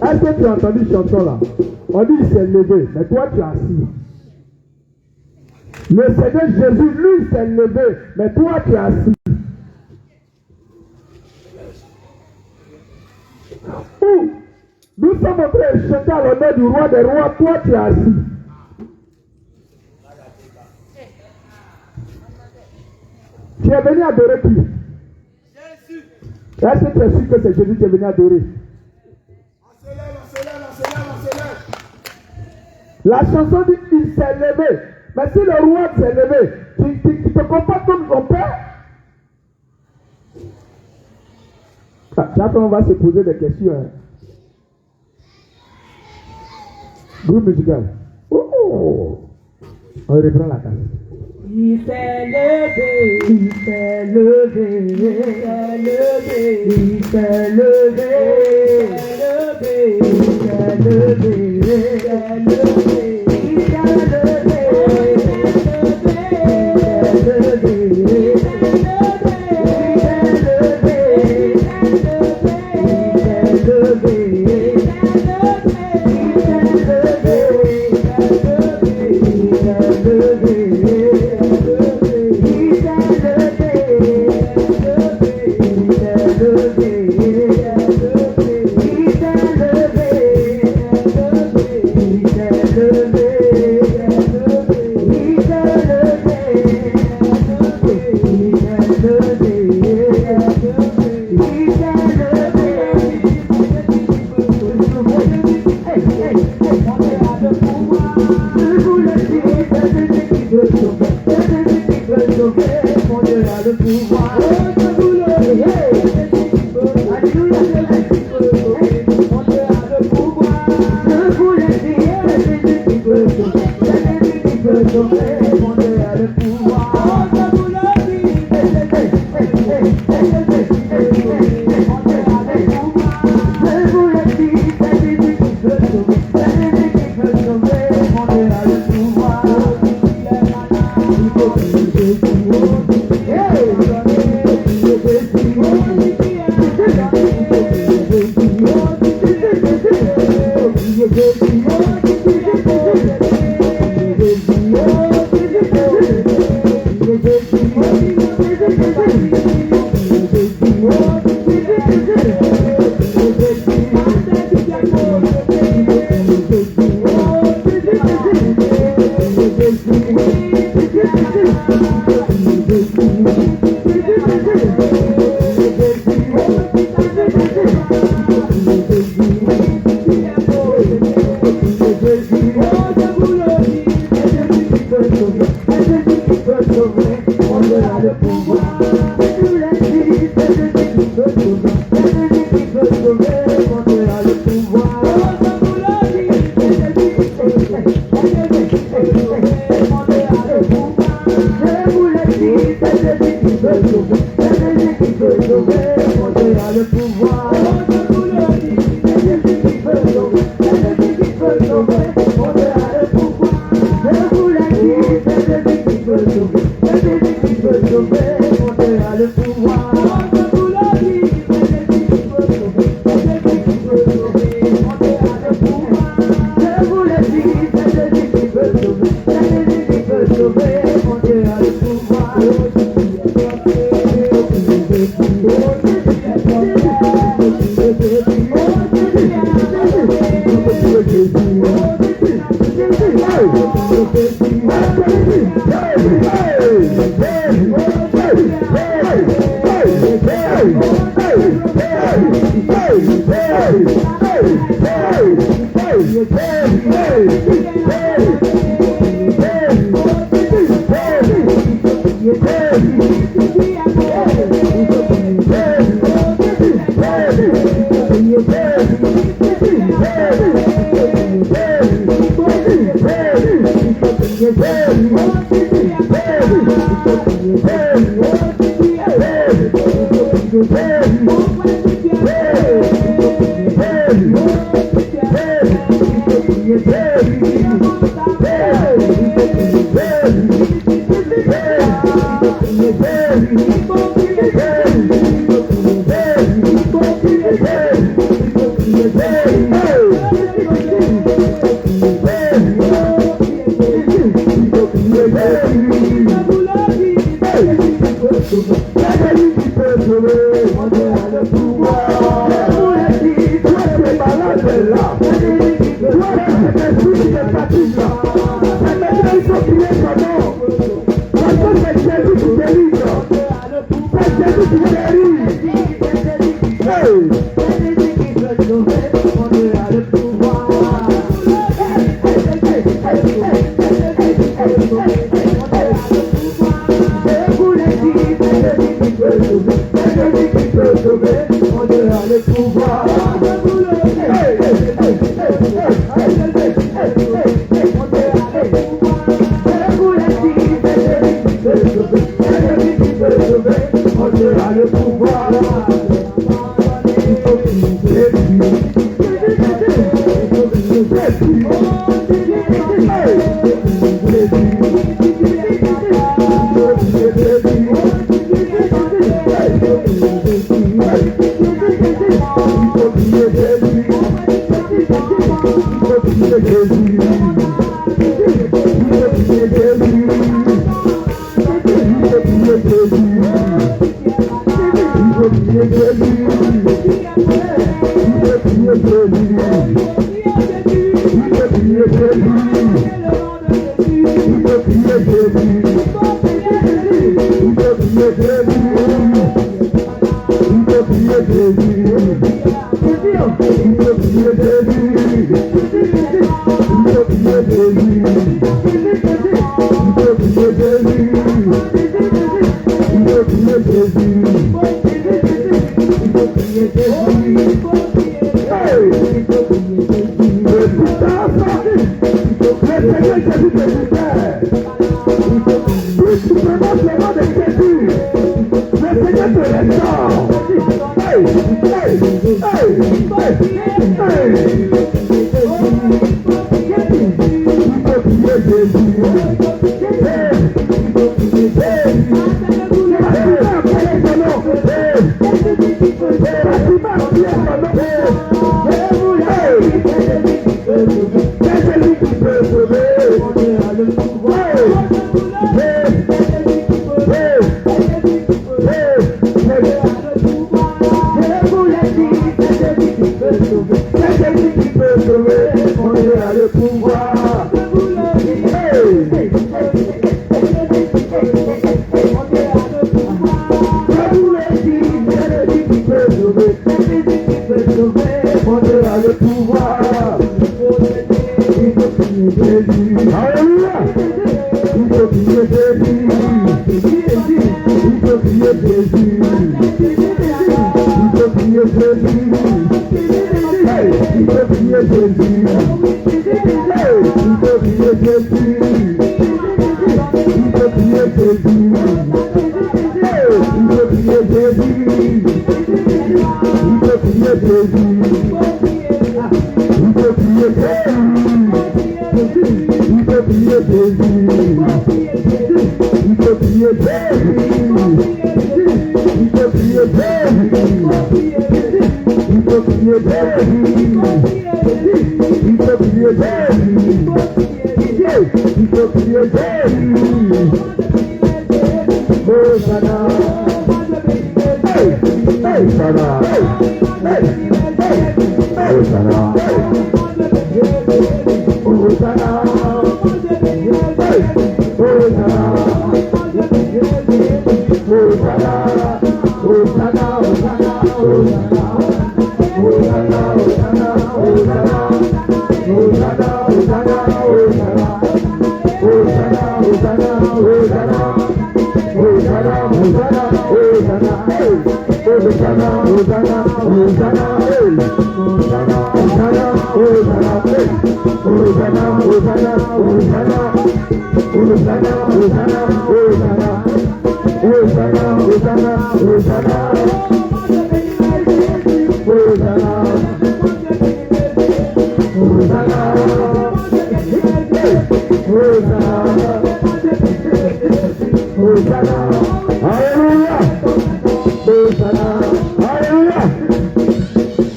Est-ce que tu as entendu ce chanson là? On dit il s'est levé, mais toi tu es assis. Le Seigneur Jésus, lui, s'est levé, mais toi tu es assis. Ou nous sommes en train de chanter à l'honneur du roi des rois, toi tu es assis. Tu es venu adorer qui? Jésus. Est-ce que tu es sûr que c'est Jésus qui est venu adorer? La chanson dit qu'il s'est levé. Mais si le roi s'est levé, tu te comportes comme son père. Chacun va se poser des questions. Hein. Groupe musical. Oh. On reprend la case. Il s'est levé, il s'est levé, il s'est levé, il s'est levé, il s'est levé, il s'est levé, il s'est levé, le pouvoir.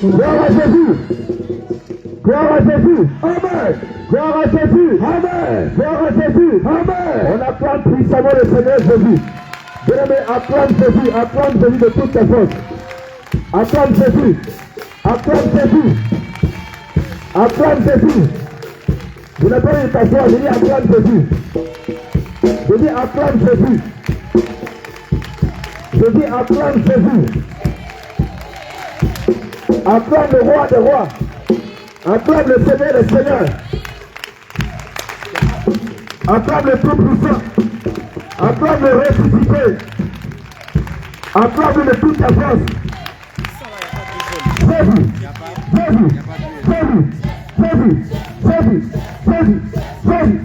Gloire à Jésus. Gloire à Jésus. Amen. Gloire à Jésus. Amen. Gloire à Jésus. Amen. On acclame puissamment le Seigneur Jésus. Bien-aimé, acclame Jésus de toutes tes forces. Acclame Jésus. Acclame Jésus. Acclame Jésus. Vous n'avez pas eu ta foi, je dis acclame Jésus. Je dis acclame Jésus. Je dis acclame Jésus. Acclame le roi des rois. Acclame le Seigneur des seigneurs. Acclame le Tout-Puissant. Acclame le ressuscité. Acclame de toute ta force. Jésus. Jésus. Jésus. Jésus. Jésus. Jésus. Jésus.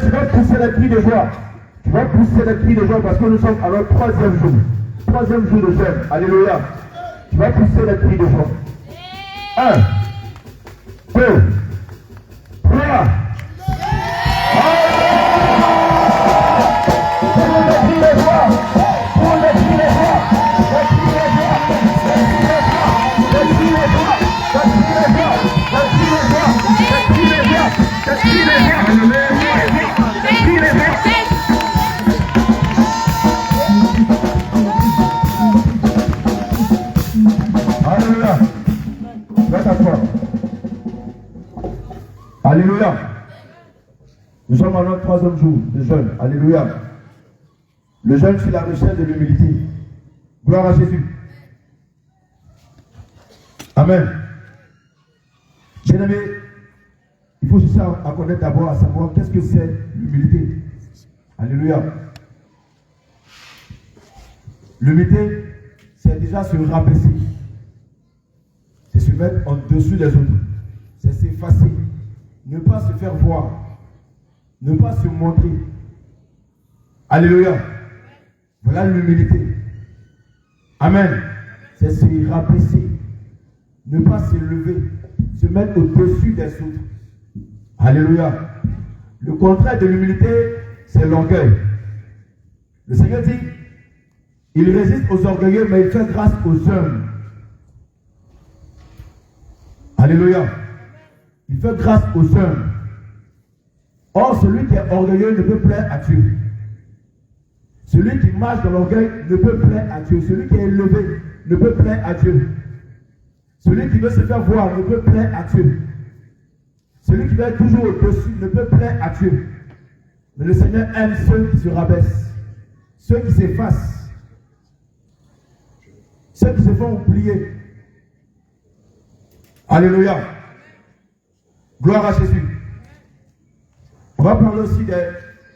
Tu vas pousser les cris de joie. Tu vas pousser les cris de joie parce que nous sommes à notre troisième jour. Troisième jour de jeûne. Alléluia. Tu vas pousser les cris de joie. 1, 2, 3. Alléluia. Nous sommes à notre troisième jour de jeûne. Alléluia. Le jeûne, c'est la recherche de l'humilité. Gloire à Jésus. Amen. Bien-aimé, il faut chercher à connaître d'abord, à savoir qu'est-ce que c'est l'humilité. Alléluia. L'humilité, c'est déjà se rabaisser. C'est se mettre en dessus des autres. C'est s'effacer. Ne pas se faire voir. Ne pas se montrer. Alléluia. Voilà l'humilité. Amen. C'est se rabaisser. Ne pas se lever. Se mettre au-dessus des autres. Alléluia. Le contraire de l'humilité, c'est l'orgueil. Le Seigneur dit, il résiste aux orgueilleux, mais il fait grâce aux humbles. Alléluia. Il fait grâce aux humbles. Or, celui qui est orgueilleux ne peut plaire à Dieu. Celui qui marche dans l'orgueil ne peut plaire à Dieu. Celui qui est élevé ne peut plaire à Dieu. Celui qui veut se faire voir ne peut plaire à Dieu. Celui qui veut être toujours au-dessus ne peut plaire à Dieu. Mais le Seigneur aime ceux qui se rabaissent, ceux qui s'effacent, ceux qui se font oublier. Alléluia. Gloire à Jésus. On va parler aussi de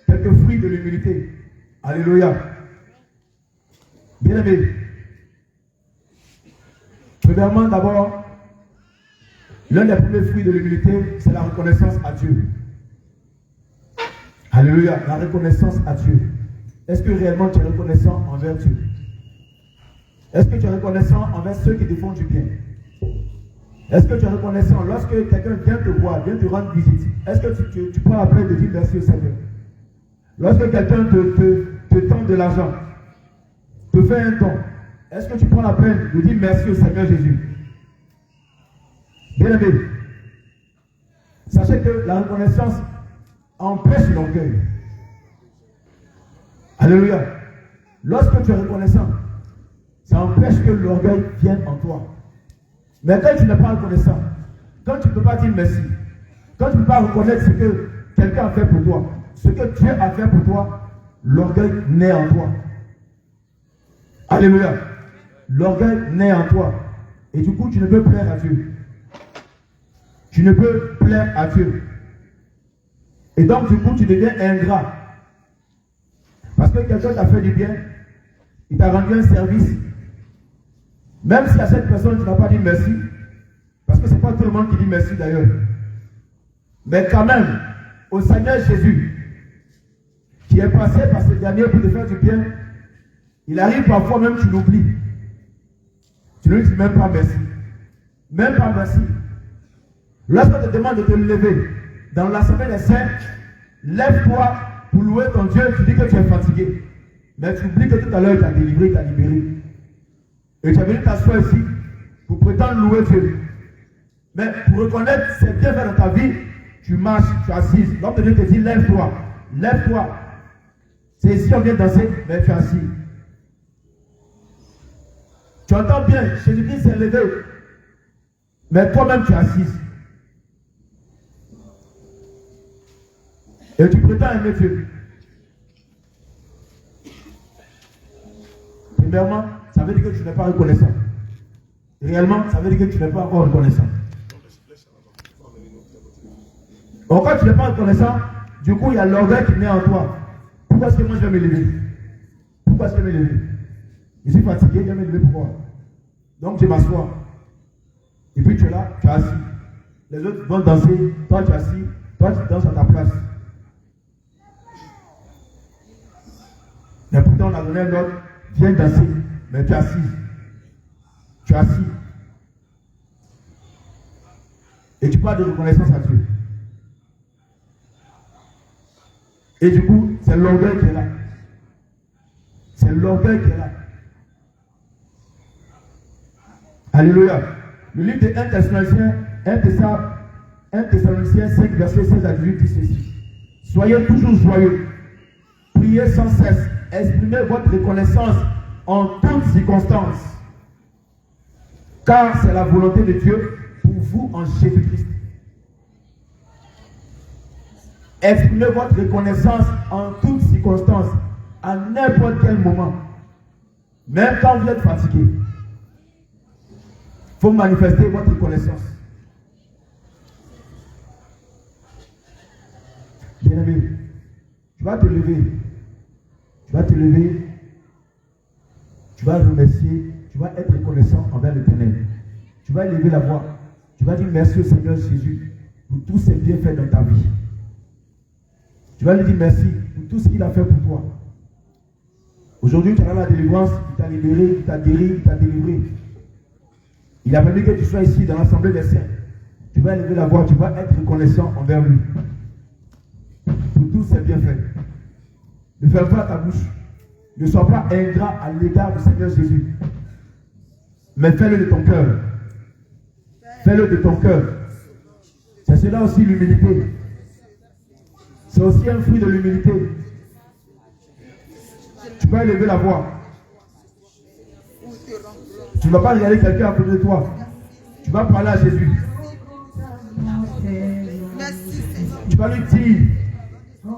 quelques fruits de l'humilité. Alléluia. Bien-aimés. Premièrement, d'abord, l'un des premiers fruits de l'humilité, c'est la reconnaissance à Dieu. Alléluia. La reconnaissance à Dieu. Est-ce que réellement tu es reconnaissant envers Dieu? Est-ce que tu es reconnaissant envers ceux qui te font du bien? Est-ce que tu es reconnaissant lorsque quelqu'un vient te voir, vient te rendre visite? Est-ce que tu prends la peine de dire merci au Seigneur? Lorsque quelqu'un te tend de l'argent, te fait un don, est-ce que tu prends la peine de dire merci au Seigneur Jésus? Bien-aimé, sachez que la reconnaissance empêche l'orgueil. Alléluia. Lorsque tu es reconnaissant, ça empêche que l'orgueil vienne en toi. Mais quand tu n'es pas reconnaissant, quand tu ne peux pas dire merci, quand tu ne peux pas reconnaître ce que quelqu'un a fait pour toi, ce que Dieu a fait pour toi, l'orgueil naît en toi. Alléluia. L'orgueil naît en toi. Et du coup, tu ne peux plaire à Dieu. Tu ne peux plaire à Dieu. Et donc, du coup, tu deviens ingrat. Parce que quelqu'un t'a fait du bien, il t'a rendu un service. Même si à cette personne, tu n'as pas dit merci, parce que ce n'est pas tout le monde qui dit merci d'ailleurs. Mais quand même, au Seigneur Jésus, qui est passé par ce dernier pour te faire du bien, il arrive parfois même tu l'oublies. Tu ne lui dis même pas merci. Même pas merci. Lorsqu'on te demande de te lever dans l'assemblée des saints, lève-toi pour louer ton Dieu, tu dis que tu es fatigué. Mais tu oublies que tout à l'heure, tu as délivré, tu as libéré. Et tu es venu t'asseoir ici pour prétendre louer Dieu. Mais pour reconnaître ce bien fait dans ta vie, tu marches, tu es assise. L'homme de Dieu te dit, lève-toi, lève-toi. C'est ici on vient danser, mais tu es assis. Tu entends bien, Jésus-Christ s'est levé. Mais toi-même, tu es assise. Et tu prétends aimer Dieu. Premièrement, ça veut dire que tu n'es pas reconnaissant. Réellement, ça veut dire que tu n'es pas encore reconnaissant. Donc, quand tu n'es pas reconnaissant, du coup, il y a l'orgueil qui naît en toi. Pourquoi est-ce que moi je vais me lever? Pourquoi est-ce que je vais me lever? Je suis fatigué, je vais me lever pourquoi? Donc, je m'assois. Et puis, tu es là, tu es assis. Les autres vont danser, toi tu es assis, toi tu danses à ta place. Mais pourtant, on a donné un ordre, viens danser, mais tu es assis. Tu es assis. Et tu parles de reconnaissance à Dieu. Et du coup, c'est l'orgueil qui est là. C'est l'orgueil qui est là. Alléluia. Le livre de 1 Thessaloniciens 5, verset 16 à 18 dit ceci. Soyez toujours joyeux. Priez sans cesse. Exprimez votre reconnaissance en toutes circonstances. Car c'est la volonté de Dieu pour vous en Jésus-Christ. Exprimez votre reconnaissance en toutes circonstances, à n'importe quel moment. Même quand vous êtes fatigué, il faut manifester votre reconnaissance. Bien-aimé, tu vas te lever. Tu vas te lever. Tu vas remercier. Tu vas être reconnaissant envers l'Éternel. Tu vas élever la voix. Tu vas dire merci au Seigneur Jésus pour tous ses bienfaits dans ta vie. Tu vas lui dire merci pour tout ce qu'il a fait pour toi. Aujourd'hui, tu as la délivrance, il t'a libéré, il t'a guéri, il t'a délivré. Il a permis que tu sois ici dans l'assemblée des saints. Tu vas élever la voix, tu vas être reconnaissant envers lui. Pour tous ses bienfaits. Ne ferme pas ta bouche. Ne sois pas ingrat à l'égard du Seigneur Jésus. Mais fais-le de ton cœur. Fais-le de ton cœur. C'est cela aussi l'humilité. C'est aussi un fruit de l'humilité. Tu vas élever la voix. Tu ne vas pas regarder quelqu'un à côté de toi. Tu vas parler à Jésus. Tu vas lui dire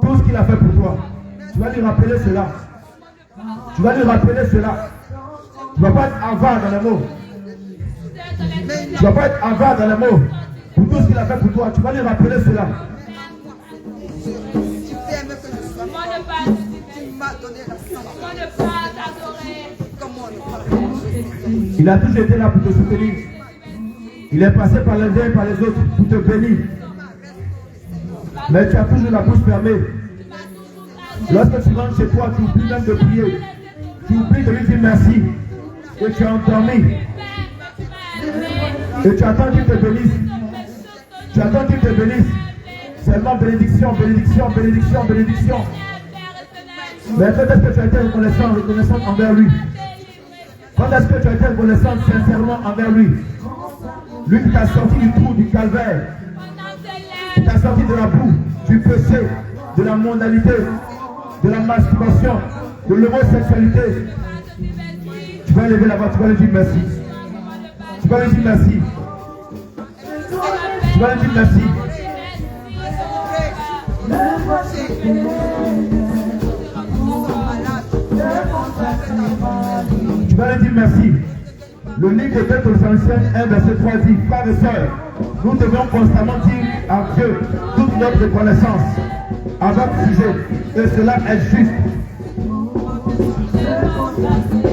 tout ce qu'il a fait pour toi. Tu vas lui rappeler cela. Tu vas lui rappeler cela. Tu ne vas pas être avare dans les mots. Tu ne vas pas être avare dans les mots. Pour tout ce qu'il a fait pour toi. Tu vas lui rappeler cela. Il a toujours été là pour te soutenir. Il est passé par les uns et par les autres pour te bénir. Mais tu as toujours la bouche fermée. Lorsque tu rentres chez toi, tu oublies même de prier. Tu oublies de lui dire merci. Et tu as endormi. Et tu attends qu'il te bénisse. Tu attends qu'il te bénisse. Seulement bénédiction, bénédiction, bénédiction, bénédiction. Mais quand est-ce que tu as été reconnaissant envers lui? Quand est-ce que tu as été reconnaissant sincèrement envers lui? Lui qui t'a sorti du trou, du calvaire. Qui t'a sorti de la boue, du péché, de la mondanité, de la masturbation, de l'homosexualité. Tu vas lever la voix, tu vas lui dire merci. Tu vas lui dire merci. Tu vas lui dire merci. Tu vas lui dire merci. Le livre de 2 Thessaloniciens 1 verset 3 dit, frères et sœurs, nous devons constamment dire à Dieu toute notre reconnaissance à votre sujet, et cela est juste.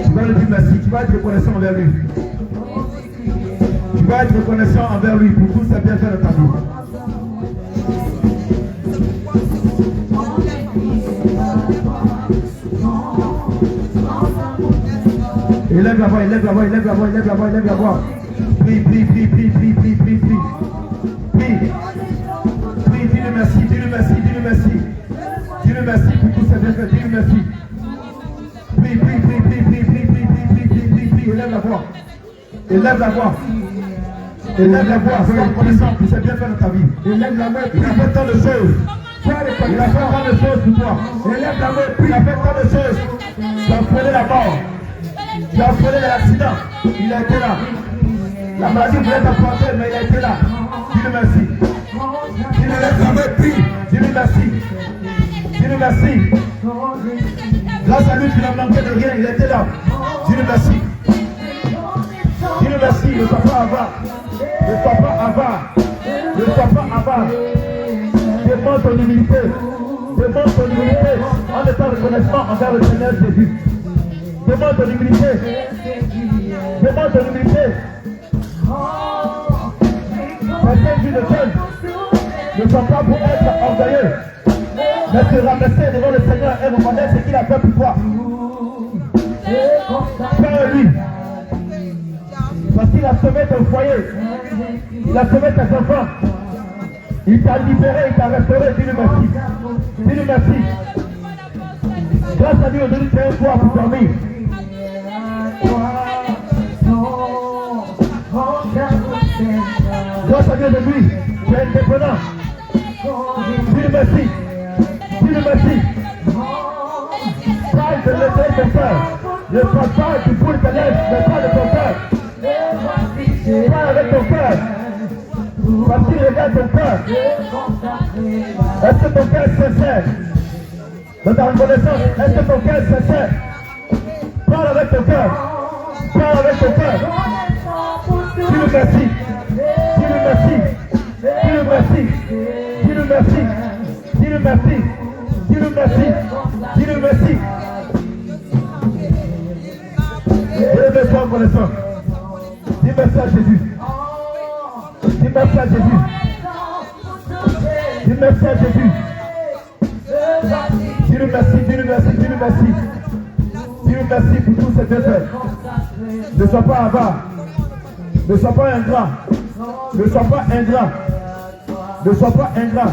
Tu vas lui dire merci, tu vas être reconnaissant envers lui. Tu vas être reconnaissant envers lui pour tout ce bienfaits de ta vie. Élève la voix, élève la voix, élève la voix, élève la voix, élève la voix. Prie, prie, prie, prie, prie, prie, prie, prie, prie. Prie, dis-le merci, dis-le merci, dis-le merci. bien fait. Dis-lui merci. Prie, prie, prie, prie, prie, prie, prie, prie, prie, prie, prie, prie. Élève la voix. Élève la voix. Élève la voix. Sois reconnaissant que c'est bien fait dans ta vie. Élève la main. Il a fait tant de choses. Il a fait tant de choses pour toi. Élève la main. Il a fait tant de choses. Tu as frôlé la mort. Tu as frôlé l'accident. Il a été là. La maladie voulait t'apporter, mais il a été là. Dis-lui merci. Dis-lui merci. Dis-lui merci. Dis-lui merci. Grâce à lui, tu n'as manqué de rien. Il était là. Dis-lui merci. Dis-lui merci. Ne sois pas avare. Ne sois pas avare. Ne sois pas avare. Demande ton humilité. Demande ton humilité en étant reconnaissant envers le Seigneur Jésus. Demande ton humilité. Demande ton humilité. Certaines vies de jeunes ne sont pas pour être orgueilleux, mais se ramasser devant le Seigneur et reconnaître ce qu'il a fait pour toi. Père lui, parce qu'il a sauvé ton foyer, il a sauvé tes enfants, il t'a libéré, il t'a restauré. Dis-lui merci. Dis-lui merci. Grâce à lui, aujourd'hui, tu as un toit pour dormir. Grâce à Dieu de lui, tu es indépendant. Dis-le merci. Dis-le merci. Parle de l'état de ton cœur. Ne parle pas du bout de ta lèvre, mais parle de ton cœur. Parle avec ton cœur. Parce qu'il regarde ton cœur. Est-ce que ton cœur est sincère? Dans ta reconnaissance, est-ce que ton cœur est sincère? Parle avec ton cœur. Parle avec ton cœur. Dis-le merci. Dis-le merci. Dis-le merci. Dis-le merci. Dis-le merci. Dis-le merci. Dis-le merci. Dis-le sois reconnaissant. Dis merci à Jésus. Dis merci à Jésus. Dis merci à Jésus. Dis-le merci. Dis-le merci. Dis-le merci. Dis-le merci pour tout ce que tu fais. Ne sois pas avare. Ne sois pas ingrat. Ne sois pas ingrat. Ne sois pas ingrat.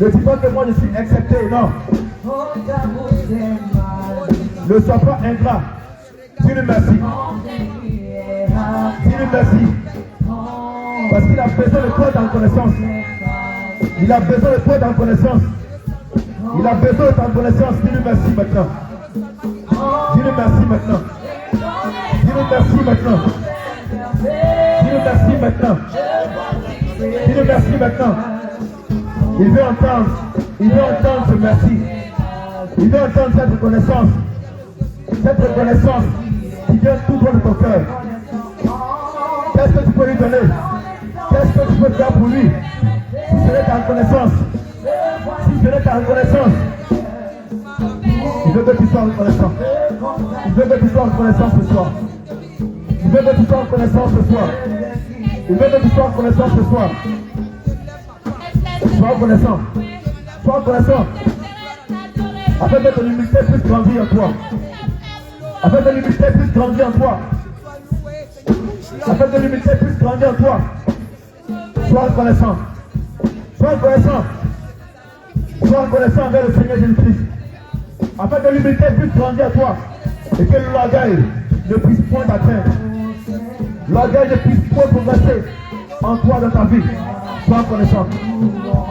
Ne dis pas que moi je suis accepté. Non. Ne sois pas ingrat. Dis-le merci. Dis-le merci. Parce qu'il a besoin de toi dans la connaissance. Il a besoin de toi dans la connaissance. Il a besoin de ta connaissance. Dis-le merci maintenant. Dis-le merci maintenant. Dis-le merci maintenant. Dis-le merci maintenant. Dis-le merci maintenant. Il veut entendre ce merci. Il veut entendre cette reconnaissance. Cette reconnaissance qui vient tout droit de ton cœur. Qu'est-ce que tu peux lui donner? Qu'est-ce que tu peux faire pour lui? Si ce n'est ta reconnaissance. Si ce n'est ta reconnaissance. Il veut que tu sois reconnaissant. Il veut que tu sois reconnaissant ce soir. Il veut que tu sois reconnaissant ce soir. Il veut que tu sois reconnaissant ce soir. Sois reconnaissant. Sois reconnaissant. Afin que ton humilité puisse grandir en toi. Afin que l'humilité puisse grandir en toi. Afin que l'humilité puisse grandir en toi. Sois reconnaissant. Sois reconnaissant. Sois reconnaissant envers le Seigneur Jésus-Christ. Afin que l'humilité puisse grandir en toi. Et que l'orgueil ne puisse point t'atteindre. L'orgueil ne puisse point progresser en toi dans ta vie. Sois reconnaissant.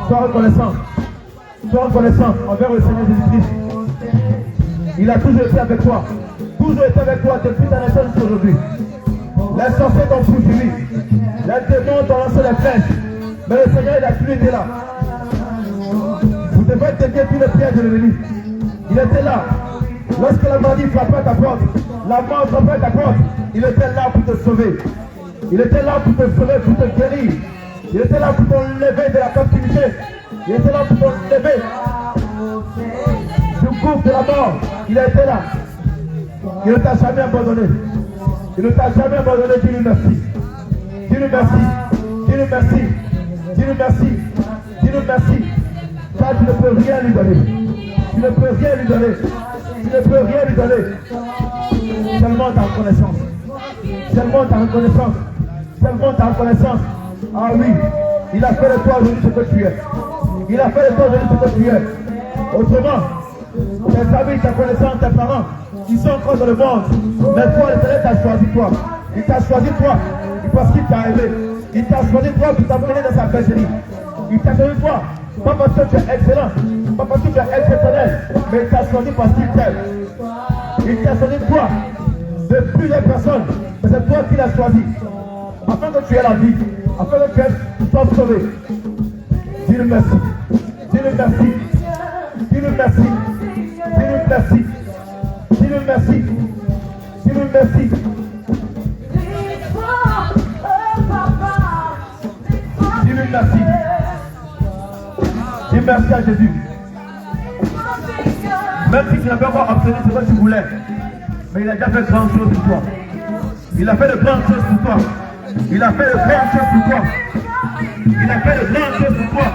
Sois reconnaissant. Sois reconnaissant envers le Seigneur Jésus-Christ. Il a toujours été avec toi. Toujours été avec toi depuis ta naissance aujourd'hui. Les sorciers t'ont poursuivi. Les démons t'ont lancé les flèches. Mais le Seigneur, il a toujours été là. Vous devez dévier tous les pièges de l'ennemi. Il était là. Lorsque la maladie frappait à ta porte, la mort frappait à ta porte, il était là pour te sauver. Il était là pour te sauver, pour te guérir. Il était là pour t'enlever de la captivité. Il était là pour t'enlever du groupe de la mort. Il était là. Il ne t'a jamais abandonné. Il ne t'a jamais abandonné. Dis-lui merci. Dis-lui merci. Dis-lui merci. Dis-lui merci. Dis-lui merci. Car tu ne peux rien lui donner. Tu ne peux rien lui donner. Tu ne peux rien lui donner. Seulement ta reconnaissance. Seulement ta reconnaissance. Seulement ta reconnaissance. Ah oui, il a fait de toi aujourd'hui ce que tu es. Il a fait de toi aujourd'hui ce que tu es. Autrement, tes amis, tes connaissances, tes parents, ils sont encore dans le monde. Mais toi, l'Éternel t'a choisi toi. Il t'a choisi toi parce qu'il t'a aimé. Il t'a choisi toi pour t'amener dans sa bergerie. Il t'a choisi toi, pas parce que tu es excellent, pas parce que tu es exceptionnel, mais il t'a choisi parce qu'il t'aime. Il t'a choisi toi de plusieurs personnes, mais c'est toi qui l'as choisi. Afin que tu aies la vie, afin que tu sois sauvé. Dis-le merci. Dis-le merci. Dis-le merci. Dis-le merci. Dis-le merci. Dis-le merci. Dis-le merci. Dis merci à Jésus. Même si tu n'as pas encore obtenu ce que tu voulais, mais il a déjà fait de grandes choses pour toi. Il a fait de grandes choses pour toi. Il a fait de grandes choses pour toi. Il a fait de grandes choses pour toi.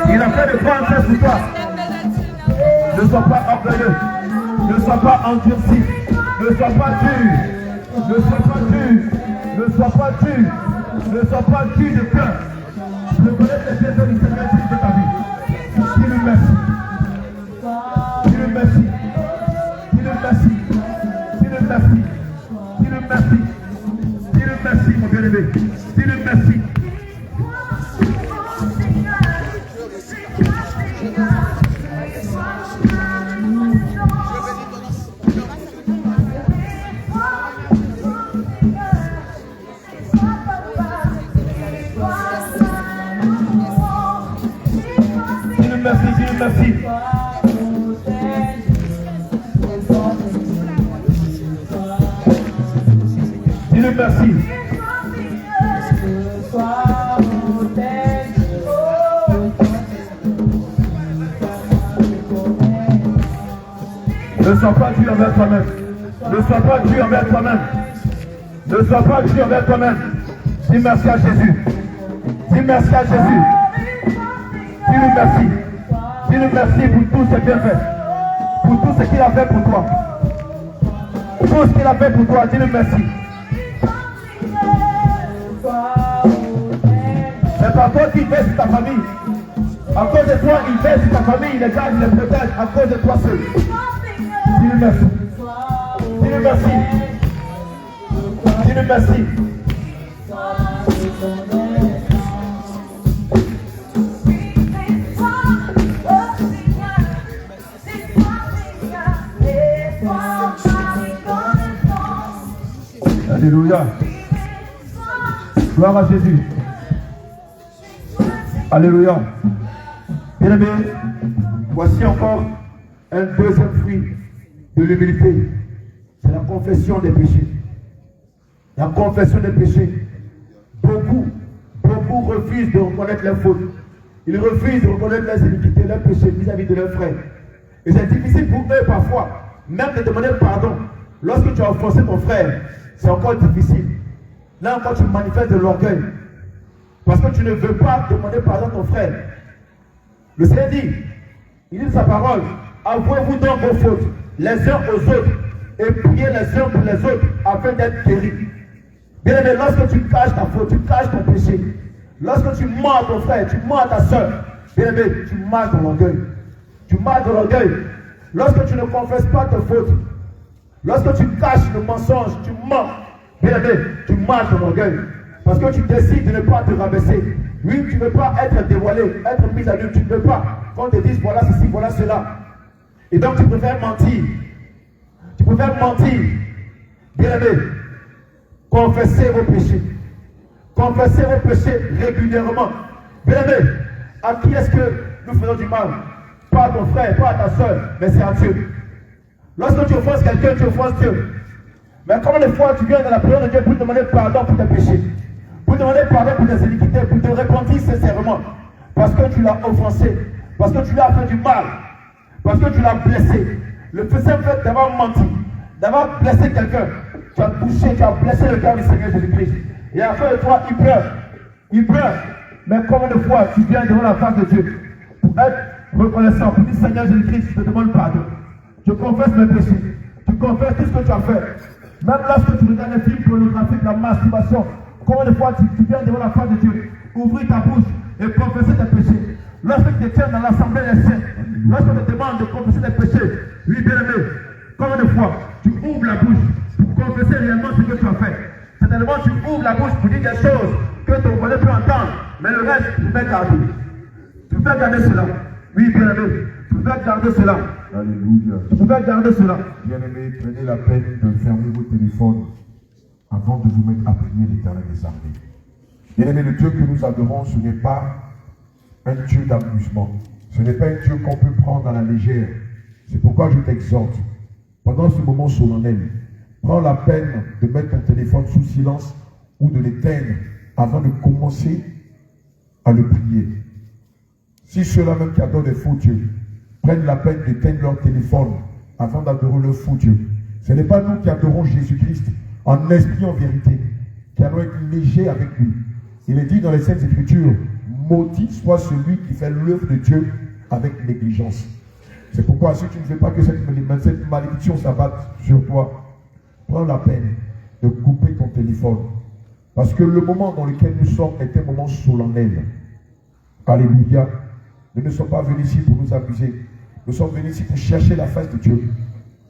Il a fait de grandes choses pour toi. Ne sois pas orgueilleux. Ne sois pas endurci. Ne sois pas dur. Ne sois pas dur. Ne sois pas dur. Ne sois pas dur de cœur. Je connais les personnes qui se mettent de ta vie. Dis-le merci. Dis-le merci. Dis-le merci. Dis-le merci. Dis-le merci. Dis-le merci, mon bien-aimé. Dis-le merci. Merci, Dieu, merci. Dis-le merci. Ne sois pas dur envers toi-même. Ne sois pas dur envers toi-même. Ne sois pas dur envers toi-même. Dis merci à Jésus. Dis merci à Jésus. Dis-le merci. Dis-le merci pour tout ce qu'il a fait. Pour tout ce qu'il a fait pour toi. Tout ce qu'il a fait pour toi, dis-le merci. C'est pas toi qui fais sur ta famille. À cause de toi, il fait sur ta famille, il les garde, il les protège. À cause de toi seul. Dis-le merci. Dis-le merci. Dis-le merci. Alléluia. Gloire à Jésus. Alléluia. Bien-aimés, voici encore un deuxième fruit de l'humilité. C'est la confession des péchés. La confession des péchés. Beaucoup refusent de reconnaître leurs fautes. Ils refusent de reconnaître leurs iniquités, leurs péchés vis-à-vis de leurs frères. Et c'est difficile pour eux parfois, même de demander pardon. Lorsque tu as offensé ton frère, c'est encore difficile. Là encore, tu manifestes de l'orgueil. Parce que tu ne veux pas demander pardon à ton frère. Le Seigneur dit, il dit sa parole, avouez-vous donc vos fautes, les uns aux autres, et priez les uns pour les autres, afin d'être guéris. Bien aimé, lorsque tu caches ta faute, tu caches ton péché. Lorsque tu mens à ton frère, tu mens à ta soeur, bien aimé, tu marches dans l'orgueil. Tu marches dans l'orgueil. Lorsque tu ne confesses pas tes fautes, lorsque tu caches le mensonge, tu mens, bien aimé, tu marches dans l'orgueil. Parce que tu décides de ne pas te rabaisser. Oui, tu ne veux pas être dévoilé, être mis à nu. Tu ne veux pas qu'on te dise voilà ceci, voilà cela. Et donc tu préfères mentir. Tu préfères mentir. Bien aimé, confessez vos péchés. Confessez vos péchés régulièrement. Bien aimé, à qui est-ce que nous faisons du mal? Pas à ton frère, pas à ta soeur, mais c'est à Dieu. Lorsque tu offenses quelqu'un, tu offenses Dieu. Mais combien de fois tu viens dans la prière de Dieu pour demander pardon pour tes péchés, pour demander pardon pour tes iniquités, pour te repentir sincèrement, parce que tu l'as offensé, parce que tu lui as fait du mal, parce que tu l'as blessé. Le simple fait d'avoir menti, d'avoir blessé quelqu'un, tu as touché, tu as blessé le cœur du Seigneur Jésus-Christ. Et après de toi, il pleure. Il pleure. Mais combien de fois tu viens devant la face de Dieu pour être reconnaissant, pour dire Seigneur Jésus-Christ, je te demande pardon. Je confesse mes péchés. Tu confesses tout ce que tu as fait. Même lorsque tu regardes les films pornographiques, la masturbation, combien de fois tu viens devant la face de Dieu, ouvrir ta bouche et confesser tes péchés. Lorsque tu te tiens dans l'assemblée des saints, Lorsqu'on te demande de confesser tes péchés, oui, bien-aimé, combien de fois tu ouvres la bouche pour confesser réellement ce que tu as fait. Certainement, tu ouvres la bouche pour dire des choses que ton voisin peut entendre, mais le reste, tu fais garder. Tu fais garder cela. Oui, bien-aimé, tu fais garder cela. Alléluia. Tu fais garder cela. Bien-aimés, prenez la peine de fermer vos téléphones avant de vous mettre à prier l'Éternel des armées. Bien-aimés, le Dieu que nous adorons, ce n'est pas un Dieu d'amusement. Ce n'est pas un Dieu qu'on peut prendre à la légère. C'est pourquoi je t'exhorte, pendant ce moment solennel, prends la peine de mettre ton téléphone sous silence ou de l'éteindre avant de commencer à le prier. Si ceux-là même qui adorent des faux dieux prennent la peine d'éteindre leur téléphone avant d'adorer leur faux Dieu, ce n'est pas nous qui adorons Jésus-Christ en esprit, en vérité, qui allons être légers avec lui. Il est dit dans les Saintes Écritures, maudit soit celui qui fait l'œuvre de Dieu avec négligence. C'est pourquoi si tu ne veux pas que cette malédiction s'abatte sur toi, prends la peine de couper ton téléphone. Parce que le moment dans lequel nous sommes est un moment solennel. Alléluia. Nous ne sommes pas venus ici pour nous abuser. Nous sommes venus ici pour chercher la face de Dieu.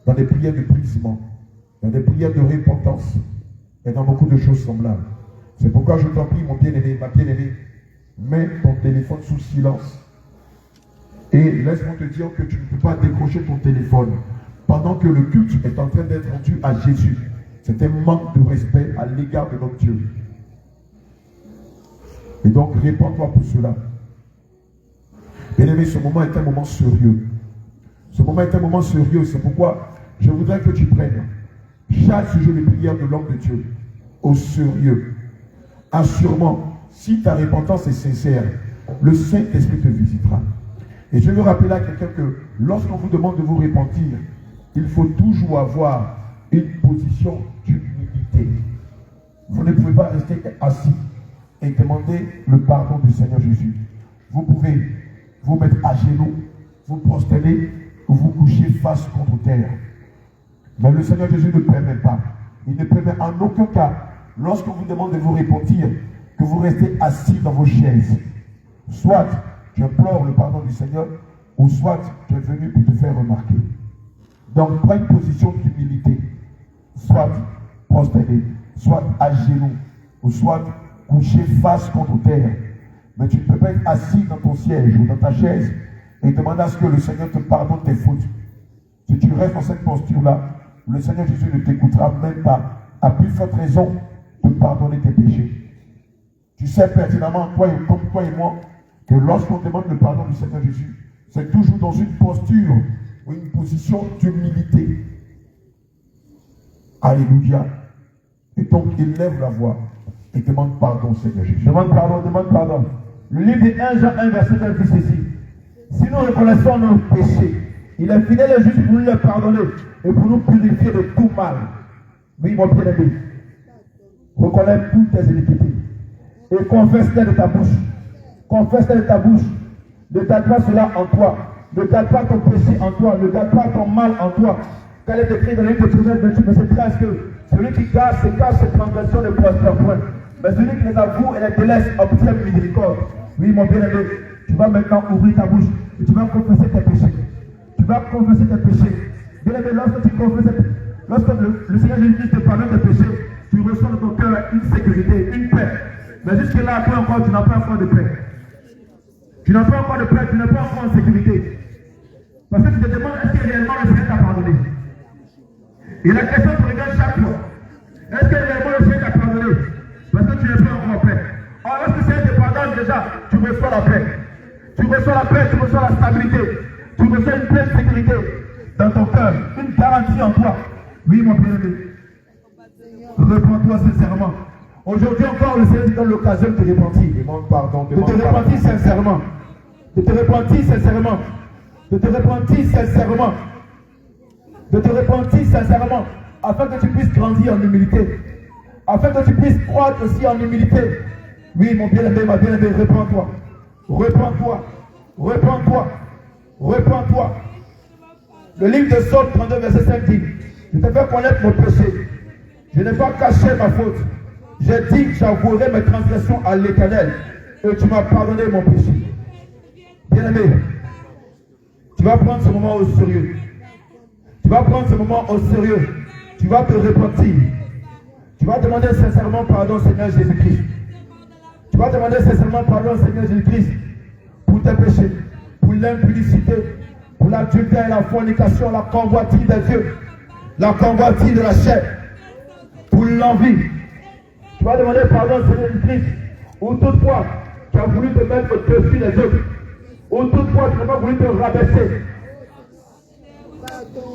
Dans des prières de brisement, dans des prières de repentance et dans beaucoup de choses semblables. C'est pourquoi je t'en prie, mon bien-aimé, ma bien-aimée, mets ton téléphone sous silence. Et laisse-moi te dire que tu ne peux pas décrocher ton téléphone pendant que le culte est en train d'être rendu à Jésus. C'est un manque de respect à l'égard de notre Dieu. Et donc, répands-toi pour cela. Bien-aimé, ce moment est un moment sérieux. Ce moment est un moment sérieux. C'est pourquoi je voudrais que tu prennes chaque sujet de prière de l'homme de Dieu au sérieux. Assurément, si ta repentance est sincère, le Saint-Esprit te visitera. Et je veux rappeler à quelqu'un que lorsqu'on vous demande de vous repentir, il faut toujours avoir une position d'humilité. Vous ne pouvez pas rester assis et demander le pardon du Seigneur Jésus. Vous pouvez vous mettre à genoux, vous prosterner ou vous coucher face contre terre. Mais le Seigneur Jésus ne permet pas. Il ne permet en aucun cas, lorsqu'on vous demande de vous repentir, que vous restez assis dans vos chaises. Soit tu implores le pardon du Seigneur, ou soit tu es venu pour te faire remarquer. Donc prends une position d'humilité. Soit prosterné, soit à genoux, ou soit couché face contre terre. Mais tu ne peux pas être assis dans ton siège ou dans ta chaise et demander à ce que le Seigneur te pardonne tes fautes. Si tu restes dans cette posture-là, le Seigneur Jésus ne t'écoutera même pas, à plus forte raison de pardonner tes péchés. Tu sais pertinemment, comme toi et moi, que lorsqu'on demande le pardon du Seigneur Jésus, c'est toujours dans une posture ou une position d'humilité. Alléluia. Et donc, il lève la voix et demande pardon, Seigneur Jésus. Demande pardon, demande pardon. Le livre de 1 Jean 1, verset 1 dit ceci. Si nous reconnaissons nos péchés, il est fidèle et juste pour nous les pardonner et pour nous purifier de tout mal. Oui, mon bien-aimé, reconnais toutes tes iniquités et confesse-les de ta bouche. Confesse-les de ta bouche. Ne garde pas cela en toi. Ne garde pas ton péché en toi. Ne garde pas ton mal en toi. Car il est écrit dans le livre de Proverbes 28, verset 13 que celui qui garde ses caches, ses transgressions ne prospère point. Mais celui qui les avoue et les délaisse obtient miséricorde. Oui, mon bien-aimé, tu vas maintenant ouvrir ta bouche et tu vas confesser tes péchés. Tu vas confesser tes péchés. Bien-aimé, lorsque tu confesses, lorsque le Seigneur Jésus te pardonne tes péchés, tu ressens dans ton cœur une sécurité, une paix. Mais jusque-là, toi encore, tu n'as pas encore de paix. Tu n'as pas encore de paix, tu n'es pas encore en sécurité. Parce que tu te demandes, est-ce que réellement le Seigneur t'a pardonné? Et la question te regarde chaque fois. Est-ce que réellement le Seigneur t'a pardonné? Parce que tu n'es pas encore en paix. Or, lorsque le Seigneur te pardonne déjà, tu reçois la paix. Tu reçois la paix, tu reçois la stabilité. Tu reçois une pleine sécurité dans ton cœur, une garantie en toi. Oui, mon bien-aimé. Reprends-toi sincèrement. Aujourd'hui encore, le Seigneur te donne l'occasion de te repentir. Demande pardon, De te repentir sincèrement. De te repentir sincèrement. De te repentir sincèrement. De te repentir sincèrement. Afin que tu puisses grandir en humilité. Afin que tu puisses croître aussi en humilité. Oui, mon bien-aimé, ma bien-aimée, reprends-toi. Reprends-toi. Reprends-toi. Reprends-toi. Le livre de Psaume 32, verset 5 dit: je te fais connaître mon péché. Je n'ai pas caché ma faute. J'ai dit que j'avouerai mes transgressions à l'Éternel. Et tu m'as pardonné mon péché. Bien-aimé, tu vas prendre ce moment au sérieux. Tu vas prendre ce moment au sérieux. Tu vas te repentir. Tu vas demander sincèrement pardon, Seigneur Jésus-Christ. Tu vas demander sincèrement pardon, Seigneur Jésus-Christ, pour tes péchés, pour l'impudicité, pour l'adultère, la fornication, la convoitise des yeux, la convoitise de la chair, pour l'envie. Tu vas demander pardon, Seigneur Jésus-Christ, ou toutefois tu as voulu te mettre au-dessus des autres, ou toutefois tu n'as pas voulu te rabaisser,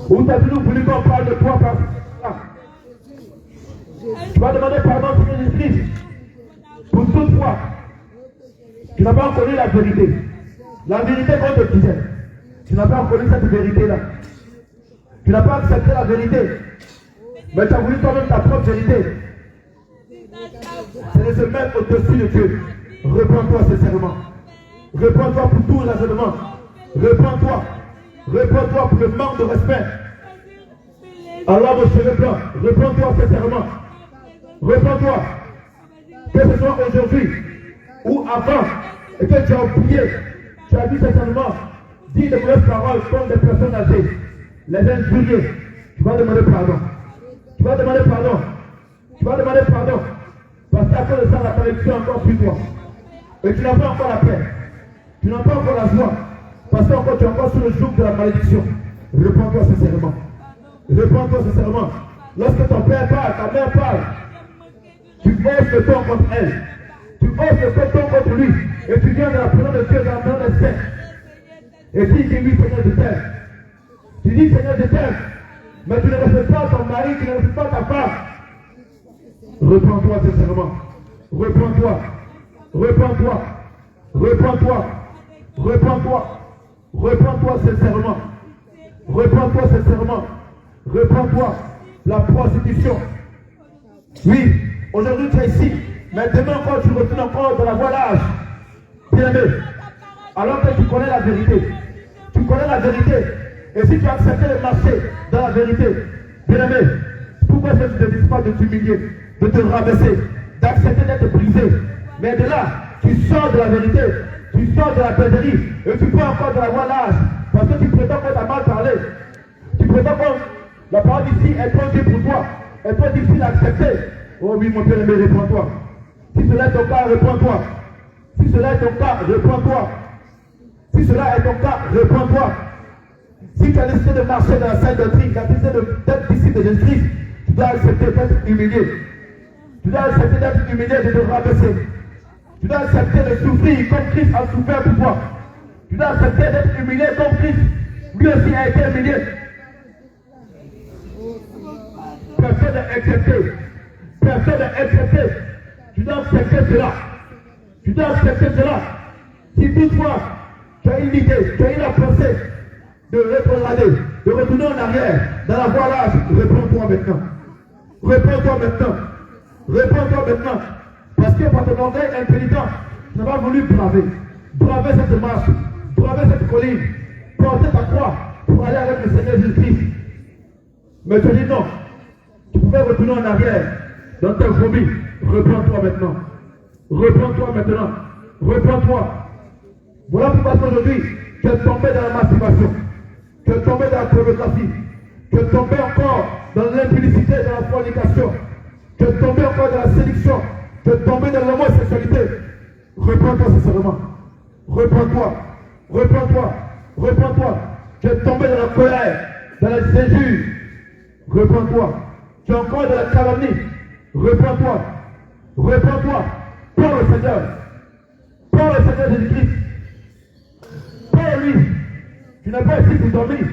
ou tu as toujours voulu qu'on parle de toi par ça. Tu vas demander pardon, Seigneur Jésus-Christ, pour toutefois tu n'as pas connu la vérité. La vérité qu'on te disait. Tu n'as pas connu cette vérité-là. Tu n'as pas accepté la vérité. Mais tu as voulu toi-même ta propre vérité. C'est de se mettre au-dessus de Dieu. Réponds-toi sincèrement. Réponds-toi pour tout raisonnement. Réponds-toi. Réponds-toi pour le manque de respect. Allah vos cheveux blancs. Réponds-toi sincèrement. Réponds-toi. Que ce soit aujourd'hui ou avant et que tu as oublié, tu as dit sincèrement, dis de mauvaises paroles comme des personnes âgées, les injurier, tu vas demander pardon. Tu vas demander pardon. Tu vas demander pardon. Parce qu'à cause de ça, la malédiction est encore sur toi. Et tu n'as pas encore la paix. Tu n'as pas encore la joie. Parce que tu es encore sous le joug de la malédiction. Réponds-toi sincèrement. Réponds-toi sincèrement. Lorsque ton père parle, ta mère parle, tu oses le ton contre elle. Tu oses le ton contre lui. Et tu viens de la présence de Dieu, dans la présence des saints. Et dis, oui, Seigneur, je t'aime. Tu dis, Seigneur, je t'aime. Mais tu ne respectes pas ton mari, tu ne respectes pas ta femme. Réponds-toi sincèrement. Réponds-toi. Réponds-toi. Réponds-toi. Réponds-toi. Réponds-toi sincèrement. Réponds-toi sincèrement. Réponds-toi. La prostitution. Oui, aujourd'hui tu es ici. Mais demain encore, tu retournes encore dans la voie large. Bien-aimé. Alors que tu connais la vérité. Tu connais la vérité. Et si tu as accepté de marcher dans la vérité, bien-aimé, pourquoi est-ce que tu ne te dis pas de t'humilier, de te rabaisser, d'accepter d'être brisé? Mais de là, tu sors de la vérité, tu sors de la pédérie, et tu prends encore de la voie large, parce que tu prétends qu'on t'a mal parlé. Tu prétends que la parole d'ici est trop dure pour toi, est trop difficile à accepter. Oh oui, mon bien-aimé, réponds-toi. Si cela est ton cas, réponds-toi. Si cela est ton cas, réponds-toi. Si cela est ton cas, réponds-toi. Si tu as décidé de marcher dans la sainte doctrine, tu as décidé d'être disciple de Jésus-Christ, tu dois accepter d'être humilié. Tu dois accepter d'être humilié, de te rabaisser. Tu dois accepter de souffrir comme Christ a souffert pour toi. Tu dois accepter d'être humilié comme Christ. Lui aussi a été humilié. Personne n'est accepté. Personne n'est accepté. Tu dois accepter cela. Tu dois accepter cela. Si toutefois, tu as une idée, tu as eu la pensée de rétrograder, de retourner en arrière, dans la voie large, réponds-toi maintenant. Réponds-toi maintenant. Réponds-toi maintenant. Parce que par ton orgueil impénitent, tu n'as pas voulu braver cette marche, braver cette colline, porter ta croix pour aller avec le Seigneur Jésus-Christ. Mais tu dis non. Tu pouvais retourner en arrière dans ta vomi. Reprends-toi maintenant. Reprends-toi maintenant. Reprends-toi. Voilà pourquoi aujourd'hui, tu es tombé dans la masturbation. Tu es tombé dans la pornographie. Tu es tombé encore dans l'impudicité, dans la fornication. Tu es tombé encore dans la séduction. Tu es tombé dans l'homosexualité. Reprends-toi sincèrement. Reprends-toi. Reprends-toi. Reprends-toi. Tu es tombé dans la colère, dans la injure. Reprends-toi. Tu es encore dans la calomnie. Reprends-toi. Reprends-toi. Pour le Seigneur. Pour le Seigneur Jésus-Christ. Pour lui. Tu n'es pas ici pour dormir,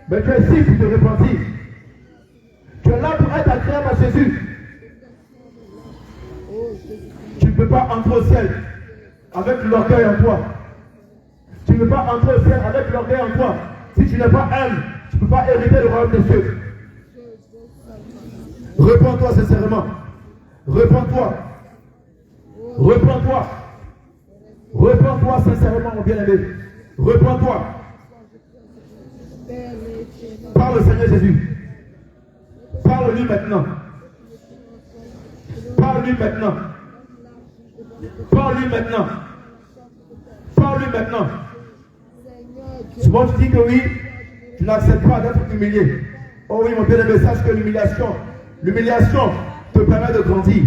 mais tu es ici pour te repentir. Tu es là pour être agréable à Jésus. Tu ne peux pas entrer au ciel avec l'orgueil en toi. Tu ne peux pas entrer au ciel avec l'orgueil en toi. Si tu n'es pas humble, tu ne peux pas hériter le royaume des cieux. Réponds-toi sincèrement. Réponds-toi. Réponds-toi. Réponds-toi sincèrement, mon bien-aimé. Réponds-toi. Parle au Seigneur Jésus. Parle-lui maintenant. Parle-lui maintenant. Parle-lui maintenant. Parle-lui maintenant. Souvent tu dis que oui, tu n'acceptes pas d'être humilié. Oh oui, mon bien-aimé, sache que l'humiliation te permet de grandir.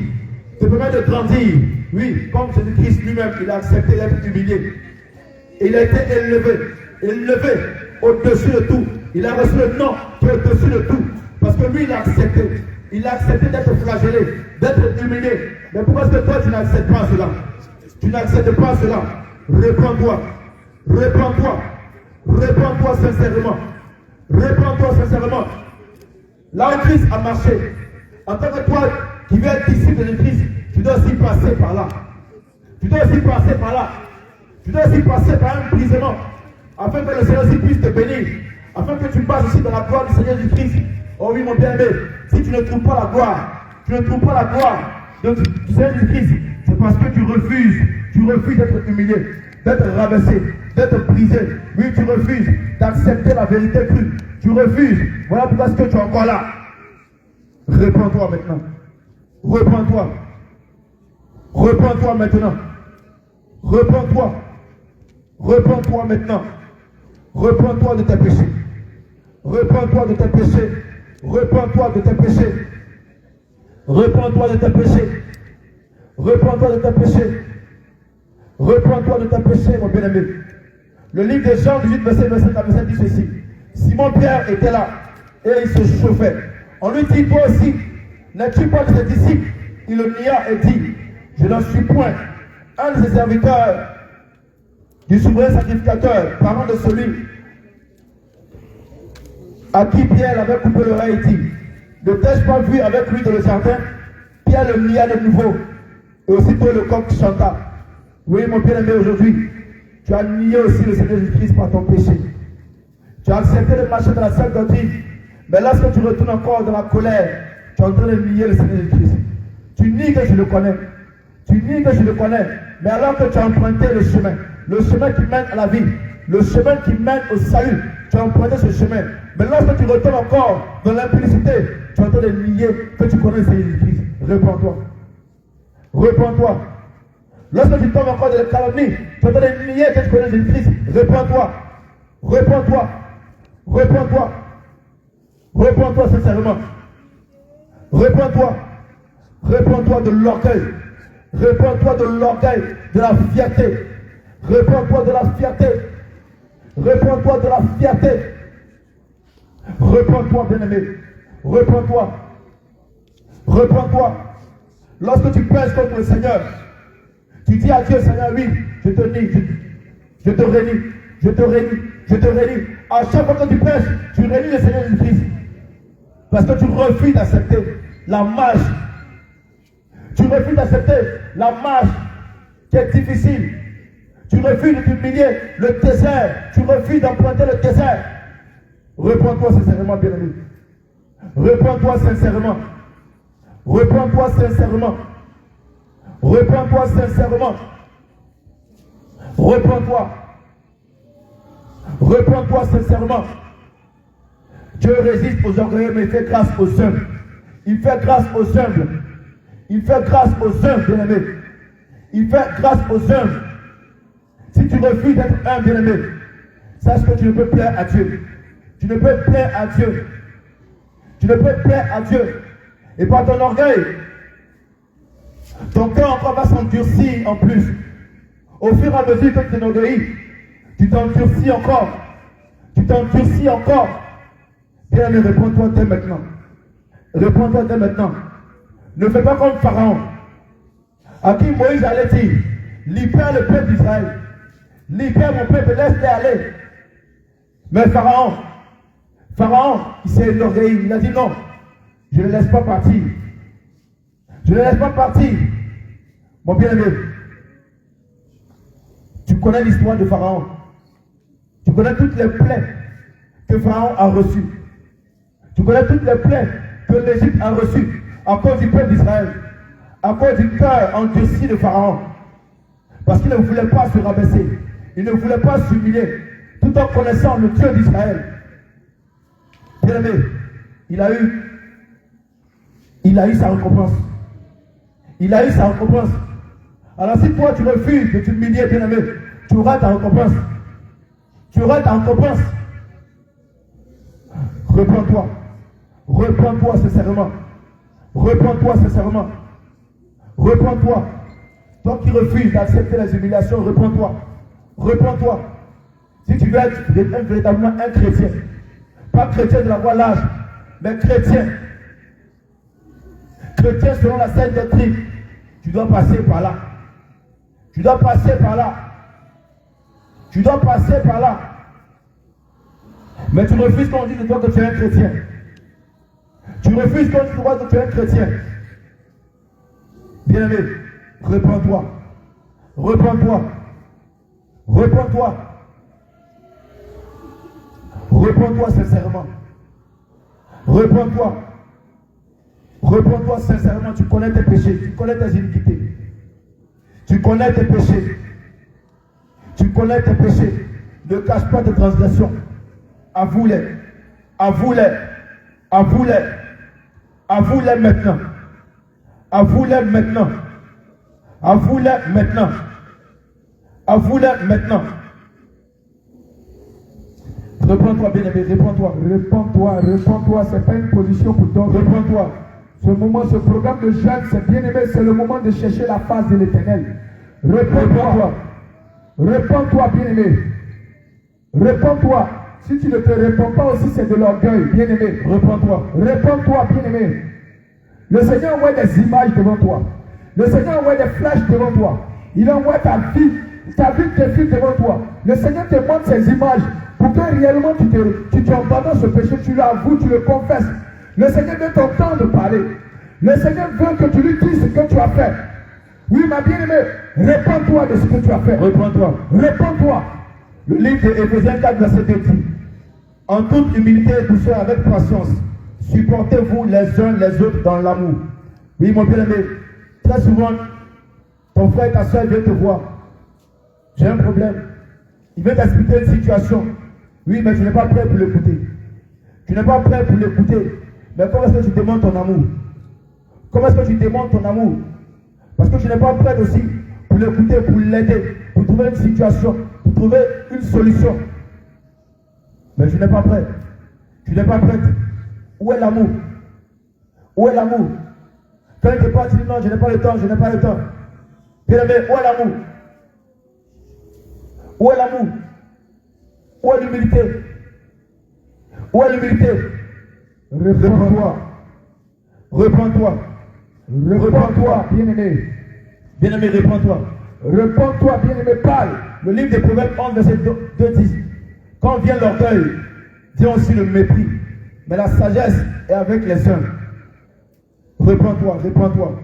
Te permet de grandir. Oui, comme Jésus-Christ lui-même, il a accepté d'être humilié. Et il a été élevé au-dessus de tout. Il a reçu le nom qui est au-dessus de tout. Parce que lui, il a accepté. Il a accepté d'être flagellé, d'être humilié. Mais pourquoi est-ce que toi, tu n'acceptes pas cela? Tu n'acceptes pas cela. Réponds-toi. Réponds-toi. Réponds-toi sincèrement. Réponds-toi sincèrement. Là où Christ a marché, en tant que toi qui veux être disciple de Christ, tu dois aussi passer par là. Tu dois aussi passer par là. Tu dois aussi passer par un brisement, afin que le Seigneur aussi puisse te bénir, afin que tu passes aussi dans la gloire du Seigneur Jésus-Christ. Oh oui, mon bien-aimé, si tu ne trouves pas la gloire, tu ne trouves pas la gloire du Seigneur Jésus-Christ, c'est parce que tu refuses d'être humilié, d'être rabaissé, d'être brisé. Oui, tu refuses d'accepter la vérité crue. Tu refuses. Voilà pourquoi est-ce que tu es encore là. Réponds-toi maintenant. Réponds-toi. Réponds-toi maintenant. Réponds-toi. Réponds-toi maintenant. Réponds-toi de tes péchés. Réponds-toi de tes péchés. Réponds-toi de tes péchés. Réponds-toi de tes péchés. Réponds-toi de tes péchés. Réponds-toi de tes péchés, mon bien-aimé. Le livre de Jean 18, verset 27 à 27 dit ceci. Simon-Pierre était là et il se chauffait. On lui dit, toi aussi, n'es-tu pas de ses disciples? Il le nia et dit, je n'en suis point. Un de ses serviteurs du souverain sacrificateur, parent de celui à qui Pierre avait coupé l'oreille, dit, ne t'ai-je pas vu avec lui dans le jardin? Pierre le nia de nouveau. Et aussitôt le coq chanta. Oui, mon bien-aimé, aujourd'hui, tu as nié aussi le Seigneur Jésus-Christ par ton péché. Tu as accepté de marcher dans la sainte doctrine. Mais lorsque tu retournes encore dans la colère, tu es en train de nier le Seigneur Jésus-Christ. Tu nies que je le connais. Tu nies que je le connais. Mais alors que tu as emprunté le chemin qui mène à la vie, le chemin qui mène au salut, tu as emprunté ce chemin. Mais lorsque tu retournes encore dans l'impudicité, tu es en train de nier que tu connais le Seigneur Jésus-Christ. Réponds-toi. Réponds-toi. Lorsque tu tombes encore dans la calomnie, tu es en train de nier que tu connais Jésus-Christ. Réponds-toi. Réponds-toi. Réponds-toi. Réponds-toi sincèrement. Réponds-toi. Réponds-toi de l'orgueil. Réponds-toi de l'orgueil, de la fierté. Réponds-toi de la fierté. Réponds-toi de la fierté. Réponds-toi, bien-aimé. Réponds-toi. Réponds-toi. Lorsque tu pèses contre le Seigneur, tu dis à Dieu, Seigneur, oui, je te nie, je te réunis, je te réunis, je te réunis. À chaque fois que tu pèses, tu réunis le Seigneur Jésus-Christ. Parce que tu refuses d'accepter la marche. Tu refuses d'accepter la marche qui est difficile. Tu refuses de t'humilier, le désert. Tu refuses d'emprunter le désert. Réponds-toi sincèrement, bien-aimé. Réponds-toi sincèrement. Réponds-toi sincèrement. Réponds-toi sincèrement. Réponds-toi. Réponds-toi sincèrement. Dieu résiste aux orgueilleux, mais il fait grâce aux humbles. Il fait grâce aux humbles. Il fait grâce aux humbles, bien-aimés. Il fait grâce aux humbles. Si tu refuses d'être un bien-aimé, sache que tu ne peux plaire à Dieu. Tu ne peux plaire à Dieu. Tu ne peux plaire à Dieu. Et par ton orgueil, ton cœur encore va s'endurcir en plus. Au fur et à mesure que tu t'enorgueillis, tu t'endurcis encore. Tu t'endurcis encore. Bien-aimé, réponds-toi dès maintenant. Réponds-toi dès maintenant. Ne fais pas comme Pharaon, à qui Moïse allait dire, libère le peuple d'Israël. Libère mon peuple, laisse-les aller. Mais Pharaon, il s'est enorgueilli. Il a dit non, je ne laisse pas partir. Je ne laisse pas partir. Mon bien-aimé, tu connais l'histoire de Pharaon. Tu connais toutes les plaies que Pharaon a reçues. Tu connais toutes les plaies que l'Égypte a reçues à cause du peuple d'Israël. À cause du cœur endurci de Pharaon. Parce qu'il ne voulait pas se rabaisser. Il ne voulait pas s'humilier. Tout en connaissant le Dieu d'Israël. Bien-aimé, il a eu sa récompense. Il a eu sa récompense. Alors si toi tu refuses de t'humilier, bien-aimé, tu auras ta récompense. Tu auras ta récompense. Repends-toi. Repends-toi sincèrement. Repends-toi sincèrement. Repends-toi. Toi qui refuses d'accepter les humiliations, repends-toi. Repends-toi. Si tu veux être véritablement un chrétien, pas chrétien de la voie large, mais chrétien. Chrétien selon la sainte doctrine, tu dois passer par là. Tu dois passer par là. Tu dois passer par là. Mais tu refuses qu'on dise de toi que tu es un chrétien. Tu refuses qu'on dise de toi que tu es un chrétien. Bien-aimé, repends-toi. Repends-toi. Repends-toi. Repends-toi sincèrement. Repends-toi. Repends-toi sincèrement. Tu connais tes péchés. Tu connais tes iniquités. Tu connais tes péchés. Tu connais tes péchés. Ne cache pas tes transgressions. Avoue-les. Avoue-les. Avoue-les. Avoue-les maintenant. Avoue-les maintenant. Avoue-les maintenant. Avoue-les maintenant. Reprends-toi, bien-aimé, reprends-toi. Réponds-toi, réponds-toi, c'est pas une position pour toi. Reprends-toi. Ce moment, ce programme de jeûne, c'est bien aimé, c'est le moment de chercher la face de l'Éternel. Réponds-toi. Réponds-toi, bien-aimé. Réponds-toi. Si tu ne te réponds pas aussi, c'est de l'orgueil, bien-aimé. Reprends-toi. Réponds-toi, bien-aimé. Le Seigneur envoie des images devant toi. Le Seigneur envoie des flashs devant toi. Il envoie ta vie tes filles devant toi. Le Seigneur te montre ces images pour que réellement tu abandonnes ce péché, tu l'avoues, tu le confesses. Le Seigneur veut t'entendre parler. Le Seigneur veut que tu lui dises ce que tu as fait. Oui, ma bien-aimée, réponds-toi de ce que tu as fait. Reprends-toi. Réponds-toi. Le livre de Éphésiens 4, verset 2 dit: en toute humilité et douceur, avec patience, supportez-vous les uns les autres dans l'amour. Oui, mon bien-aimé, très souvent, ton frère et ta soeur viennent te voir. J'ai un problème. Il veut t'expliquer une situation. Oui, mais tu n'es pas prêt pour l'écouter. Tu n'es pas prêt pour l'écouter. Mais comment est-ce que tu demandes ton amour? Comment est-ce que tu demandes ton amour? Parce que tu n'es pas prêt aussi pour l'écouter, pour l'aider, pour trouver une situation, pour trouver une solution. Mais tu n'es pas prêt. Tu n'es pas prête. Où est l'amour? Où est l'amour? Quand il te parle, tu dis non, je n'ai pas le temps, je n'ai pas le temps. Bien-aimé, où est l'amour? Où est l'amour? Où est l'humilité? Où est l'humilité? Reprends-toi. Reprends-toi. Reprends-toi, bien-aimé. Bien-aimé, reprends-toi. Reprends-toi, bien-aimé, parle. Le livre des Proverbes 11, verset 2 dit: quand vient l'orgueil, vient aussi le mépris. Mais la sagesse est avec les uns. Reprends-toi, reprends-toi.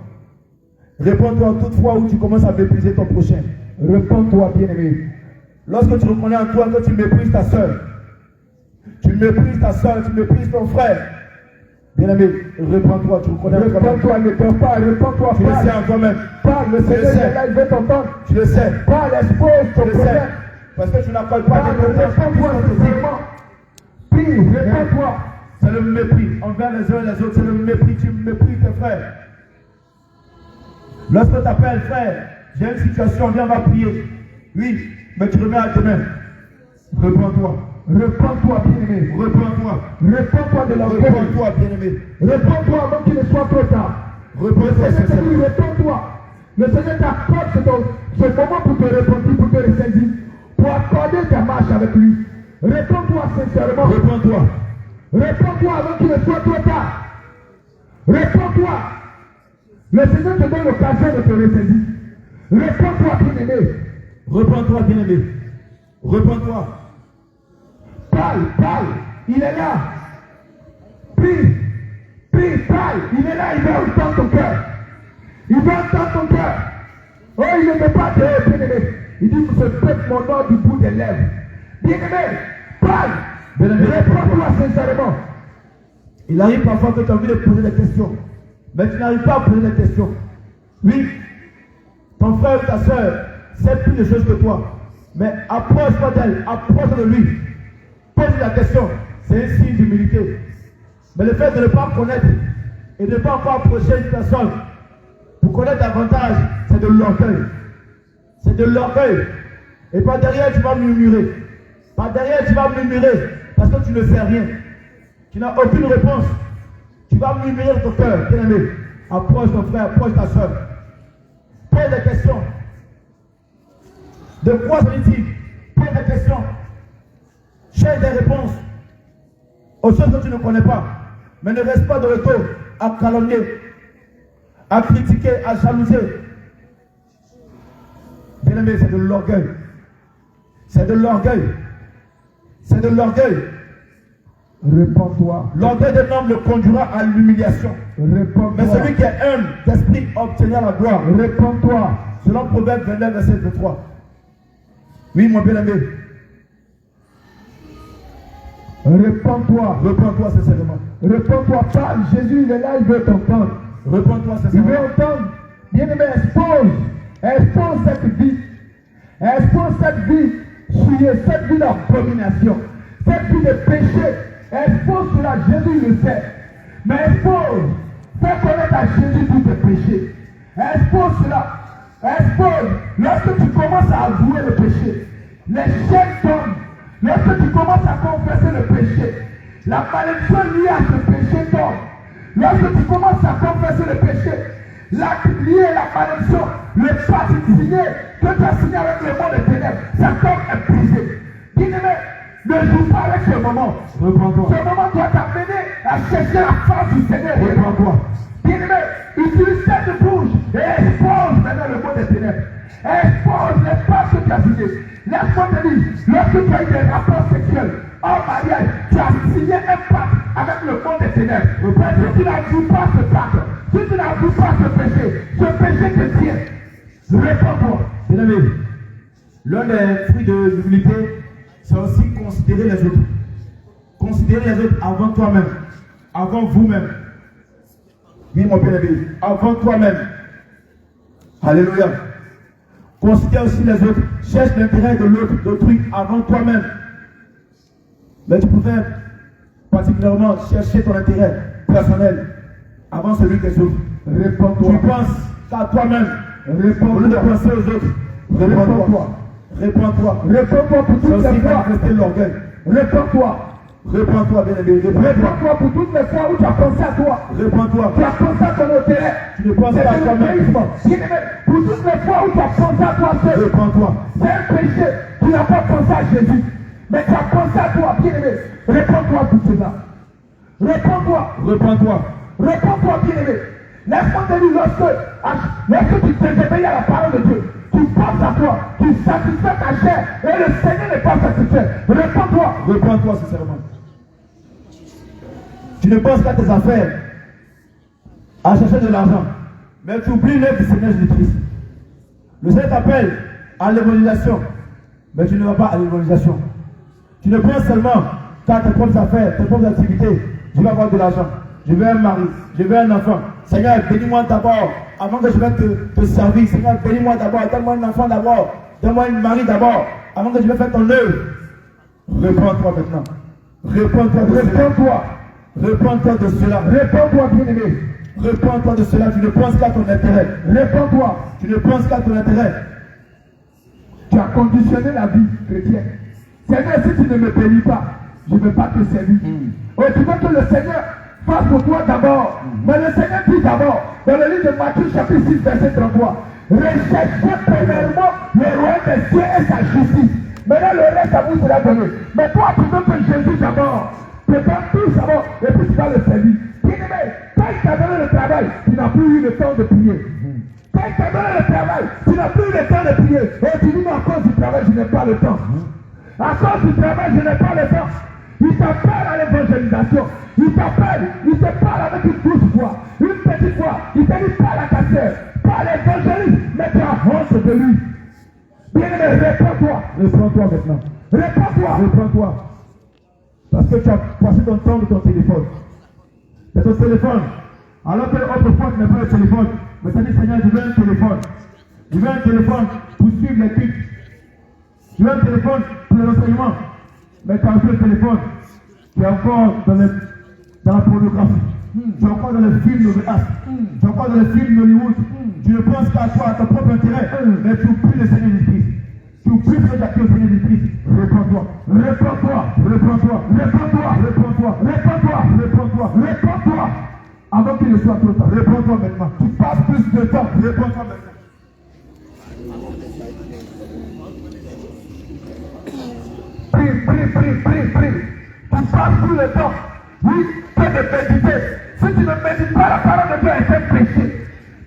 Reprends-toi toutefois où tu commences à mépriser ton prochain. Reprends-toi, bien-aimé. Lorsque tu reconnais en toi que tu méprises ta soeur, tu méprises ta soeur, tu méprises ton frère, bien-aimé, reprends-toi, tu reconnais en toi-même. Reprends-toi, ne perds pas, reprends-toi, Tu le sais parle. en toi-même. Parle, le Seigneur est là, il veut t'entendre. Tu le sais. Parle, expose ton Tu le sais. problème. Parce que tu n'accordes pas Parle, d'importance. réponds-toi sincèrement. Prie, réponds-toi. C'est le mépris envers les uns et les autres. C'est le mépris. Tu méprises tes frères. Lorsque tu appelles frère, j'ai une situation, viens, on va prier. Oui, mais tu remets à demain. Reprends-toi. Reprends-toi, bien-aimé. Reprends-toi. Reprends-toi de l'orgueil. Reprends-toi, bien-aimé. Réponds-toi avant qu'il ne soit trop tard. Le Reprends-toi, Seigneur te dit, sincèrement. réponds-toi. Le Seigneur t'accorde ce moment pour te repentir, pour te ressaisir, pour accorder ta marche avec lui. Réponds-toi sincèrement. Reprends-toi. Réponds-toi avant qu'il ne soit trop tard. Réponds-toi. Le Seigneur te donne l'occasion de te ressaisir. Réponds-toi, bien-aimé. Reprends-toi, bien-aimé. Reprends-toi. Parle, parle. Il est là. Prie. Prie, parle. Il est là, il va entendre ton cœur. Il va entendre ton cœur. Oh, il ne veut pas te bien-aimé. Il dit, vous se faites mon nom du bout des lèvres. Bien-aimé, parle. Réponds-toi sincèrement. Il arrive parfois que tu as envie de poser des questions, mais tu n'arrives pas à poser des questions. Oui, ton frère ou ta soeur sait plus de choses que toi, mais approche-toi d'elle, approche de lui. Pose la question, c'est un signe d'humilité. Mais le fait de ne pas connaître et de ne pas encore approcher une personne pour connaître davantage, c'est de l'orgueil. C'est de l'orgueil. Et par derrière, tu vas murmurer. Par derrière, tu vas murmurer parce que tu ne sais rien. Tu n'as aucune réponse. Tu vas murmurer dans ton cœur, bien-aimé. Approche ton frère, approche ta soeur. Pose des questions. De quoi s'agit-il? Pose des questions. Cherche des réponses aux choses que tu ne connais pas. Mais ne reste pas de retour à calomnier, à critiquer, à jalouser. Bien-aimé, c'est de l'orgueil. C'est de l'orgueil. C'est de l'orgueil. Réponds-toi. L'orgueil d'un homme le conduira à l'humiliation. Réponds-toi. Mais celui qui est humble d'esprit obtiendra la gloire. Réponds-toi. Selon Proverbe 29, verset 23. Oui, mon bien-aimé. Réponds-toi. Réponds-toi sincèrement. Réponds-toi. Parle. Jésus, il est là, il veut t'entendre. Réponds-toi Il sincèrement. veut entendre. Bien-aimé, expose cette vie. Expose cette vie. Cette vie d'abomination. Cette vie de péché. Expose cela. Jésus le sait. Mais expose. Fais connaître à Jésus tous tes péchés. Expose cela. Expose. Lorsque tu commences à avouer le péché, les chaînes tombent. Lorsque tu commences à confesser le péché, la malédiction liée à ce péché tombe. Lorsque tu commences à confesser le péché, l'acte lié à la malédiction, le pacte signé, que tu as signé avec le monde des ténèbres, ça tombe épuisé. Bien-aimé, ne joue pas avec ce moment. Reprends-toi. Ce moment doit t'amener à chercher la face du Seigneur. Reprends-toi. Bien-aimé, utilise cette bouche et expose maintenant le monde des ténèbres. Expose l'espace que tu as signé. Laisse-moi te dire, lorsque tu as eu des rapports sexuels hors mariage, tu as signé un pacte avec le monde des ténèbres. Mais si tu n'avoues pas ce pacte, si tu n'avoues pas ce péché te tient. Réponds-toi. Bien-aimé, l'un des fruits de l'humilité, c'est aussi considérer les autres. Considérer les autres avant toi-même, avant vous-même. Oui, mon bien-aimé, avant toi-même. Alléluia. Considère aussi les autres. Cherche l'intérêt de l'autre, d'autrui avant toi-même. Mais tu pouvais particulièrement chercher ton intérêt personnel avant celui des autres. Réponds-toi. Tu penses qu'à toi-même. Au lieu de Réponds-toi. penser aux autres. Réponds-toi. Réponds-toi. Réponds-toi pour C'est toutes les aussi fois. manifester l'orgueil. Réponds-toi. Réponds-toi, bien-aimé. Réponds-toi. Réponds-toi pour toutes les fois où tu as pensé à toi. Réponds-toi. Tu as pensé à ton intérêt. Tu ne penses C'est pas à de toi-même. l'égoïsme. Bien-aimé, pour toutes les fois où tu as pensé à toi seul. Réponds-toi. C'est un péché. Tu n'as pas pensé à Jésus. Mais tu as pensé à toi, bien-aimé. Réponds-toi pour cela. Réponds-toi. Réponds-toi. Réponds-toi, bien-aimé. Laisse-moi te dire, lorsque tu désobéis à la parole de Dieu, tu penses à toi, tu satisfais ta chair, et le Seigneur n'est pas satisfait. Réponds-toi. Réponds-toi sincèrement. Tu ne penses qu'à tes affaires, à chercher de l'argent, mais tu oublies l'œuvre du Seigneur Jésus-Christ. Le Seigneur t'appelle à l'évangélisation, mais tu ne vas pas à l'évangélisation. Tu ne penses seulement qu'à tes propres affaires, tes propres activités. Je vais avoir de l'argent, je veux un mari, je veux un enfant. Seigneur, bénis-moi d'abord, avant que je vais te servir. Seigneur, bénis-moi d'abord, donne-moi un enfant d'abord, donne-moi un mari d'abord, avant que je vais faire ton œuvre. Réponds-toi maintenant. Réponds-toi de cela. Réponds-toi. Réponds-toi de cela. Réponds-toi, bien-aimé. Réponds-toi de cela. Tu ne penses qu'à ton intérêt. Réponds-toi. Tu ne penses qu'à ton intérêt. Tu as conditionné la vie chrétienne. Seigneur, si tu ne me bénis pas, je ne vais pas te servir. Oh, tu veux que le Seigneur fasse pour toi d'abord. Mais le Seigneur dit d'abord, dans le livre de Matthieu chapitre 6, verset 33, recherchez premièrement le royaume des cieux et sa justice. Maintenant le reste à vous sera donné. Mais toi, tu veux que Jésus d'abord. Prépare tout d'abord et puis tu vas le servir. Bien-aimé, quand il t'a donné le travail, tu n'as plus eu le temps de prier. Quand il t'a donné le travail, tu n'as plus eu le temps de prier. Et tu dis, mais à cause du travail, je n'ai pas le temps. À cause du travail, je n'ai pas le temps. Il t'appelle à l'évangélisation. Il t'appelle, il te parle avec une douce voix, une petite voix. Il te dit, parle à ta sœur, parle à l'évangéliste, mais tu as honte de lui. Bien-aimé, réponds-toi. Réponds-toi maintenant. Réponds-toi. Réponds-toi. Parce que tu as passé ton temps de ton téléphone. C'est ton téléphone. Alors que autrefois tu n'as pas le téléphone. Mais tu as dit, Seigneur, je veux un téléphone. Je veux un téléphone pour suivre les cultes. Je veux un téléphone pour le renseignement. Mais tu as pris le téléphone. Tu es encore dans la pornographie. Tu es encore dans les films de Véas. Tu es encore dans les films d'Hollywood. Tu ne penses qu'à toi, à ton propre intérêt. Mais tu oublies le Seigneur Jésus-Christ. Tu oublies d'appeler au Seigneur Jésus-Christ. Réponds-toi. Réponds-toi. Réponds-toi. Réponds-toi. Réponds-toi. Réponds-toi. Réponds-toi. Réponds-toi. Avant qu'il ne soit trop tard. Réponds-toi maintenant. Tu passes plus de temps. Réponds-toi maintenant. Prie. Tu passes plus le temps. Oui, fais de méditer. Si tu ne médites pas, la parole de Dieu est un péché.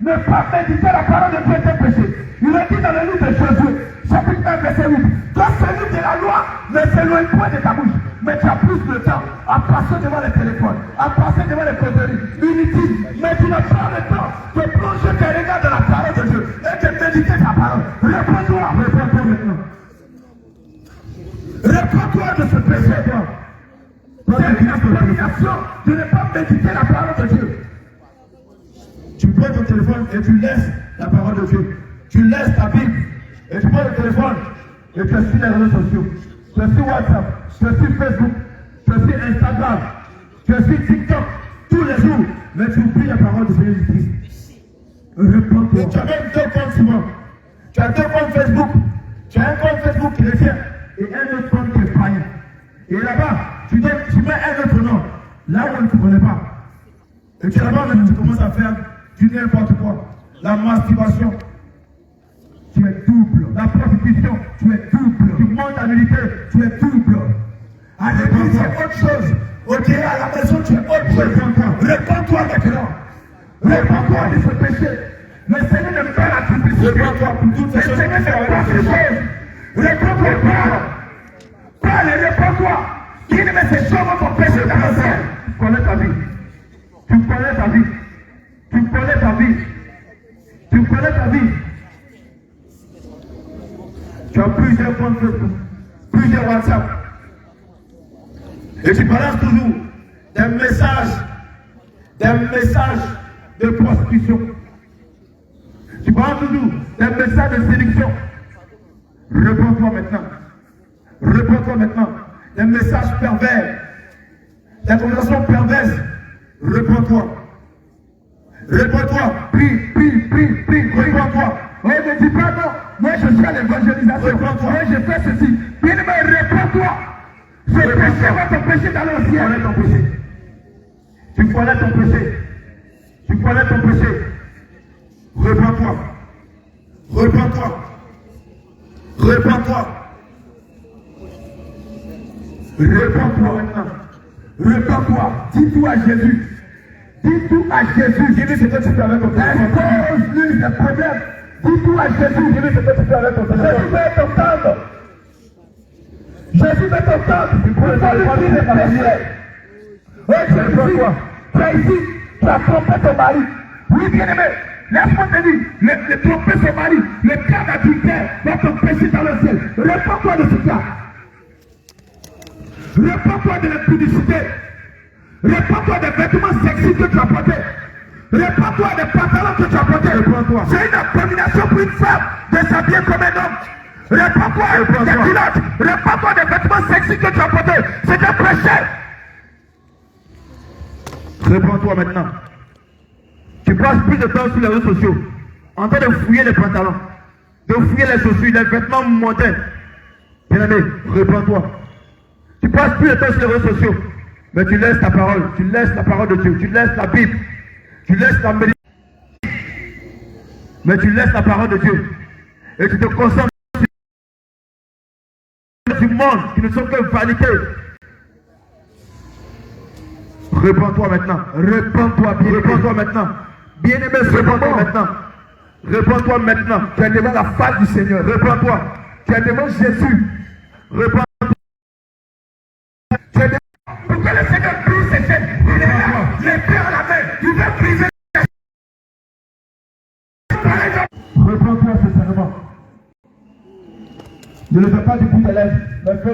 Ne pas méditer la parole de Dieu est un péché. Il est dit dans le livre de Josué, chapitre 1, verset 8. Toi, celui de la loi ne s'éloigne point de ta bouche. Mais tu as plus de temps à passer devant les téléphones, à passer devant les causeries inutiles. Mais tu n'as pas le temps de plonger tes regards dans la parole de Dieu et de méditer ta parole. Réponds-toi maintenant. Réponds-toi de ce péché, toi. C'est une abomination de ne pas méditer la parole de Dieu. Tu prends ton téléphone et tu laisses la parole de Dieu. Tu laisses ta Bible et tu prends le téléphone et tu es sur les réseaux sociaux. Tu es sur WhatsApp, tu es sur Facebook, tu es sur Instagram, tu es sur TikTok tous les jours. Mais tu oublies la parole de Seigneur Jésus-Christ. Réponds-toi. Tu as même deux comptes souvent. Tu as deux comptes Facebook. Tu as un compte Facebook chrétien et un autre compte qui est païen. Et là-bas, tu mets un autre nom. Là où on ne te connaît pas. Et tu là-bas même, tu commences à faire du n'importe quoi. La masturbation, tu es double. La prostitution, tu es double. Tu montes à l'unité, tu es double. À l'église, c'est autre chose. Au terrain, à la maison, tu es autre chose. Réponds-toi maintenant. Réponds-toi de ce péché. Le Seigneur ne fait la publicité. Réponds-toi pour toutes ces choses. Le Seigneur ne fait pas ces choses. Réponds-toi, parle et réponds-toi. Qui ne met ces choses dans ton péché dans le ciel? Tu connais ta vie. Tu connais ta vie. Tu connais ta vie. Tu connais ta vie. Tu as plusieurs comptes Facebook, plusieurs WhatsApp. Et tu balances toujours des messages de prostitution. Tu balances toujours des messages de séduction. Réponds-toi maintenant. Réponds-toi maintenant. Des messages pervers. Des conversations perverses. Réponds-toi. Réponds-toi. Prie. Réponds-toi. Oui, ne dis pas non. Moi, je suis à l'évangélisation. Moi, je fais ceci. Bien aimé, réponds-toi. Ce péché va t'empêcher d'aller au ciel. Tu connais ton péché. Tu connais ton péché. Réponds-toi. Réponds-toi. Réponds-toi. Réponds-toi maintenant. Réponds-toi. Dis-toi à Jésus. Dis-toi à Jésus. Dis-lui ce que tu fais avec ton téléphone. Cause-lui des problèmes. Dis-toi à Jésus. Dis-lui ce que tu fais avec ton téléphone. Jésus va t'entendre. Jésus va t'entendre. Tu peux le faire. Oui, Jésus. Tu es ici. Tu as trompé ton mari. Oui, bien-aimé. Laisse-moi te dire, le tromper son mari, le cas d'adultère va t'empêcher dans le ciel. Réponds-toi de ce cas. Réponds-toi de l'impudicité. Réponds-toi des vêtements sexy que tu as portés. Réponds-toi des pantalons que tu as portés. Réponds-toi. C'est une abomination pour une femme de s'habiller comme un homme. Réponds-toi des culottes. Réponds-toi des vêtements sexy que tu as portés. C'est un péché. Réponds-toi maintenant. Tu passes plus de temps sur les réseaux sociaux en train de fouiller les pantalons, de fouiller les chaussures, les vêtements mondains. Bien-aimé, réponds-toi. Tu passes plus de temps sur les réseaux sociaux, mais tu laisses ta parole, tu laisses la parole de Dieu, tu laisses la Bible, tu laisses la méditation, mais tu laisses la parole de Dieu et tu te concentres sur du monde qui ne sont que vanité. Réponds-toi maintenant, réponds-toi, réponds-toi maintenant. Bien-aimé, réponds-toi maintenant. Réponds-toi maintenant. Tu es devant la face du Seigneur. Réponds-toi. Tu es devant Jésus. Réponds-toi. Tu es devant. Pour que le Seigneur brise ses têtes. Il est là. L'épée à la main. Tu veux briser. Réponds-toi sincèrement. Ne le fais pas du bout des lèvres.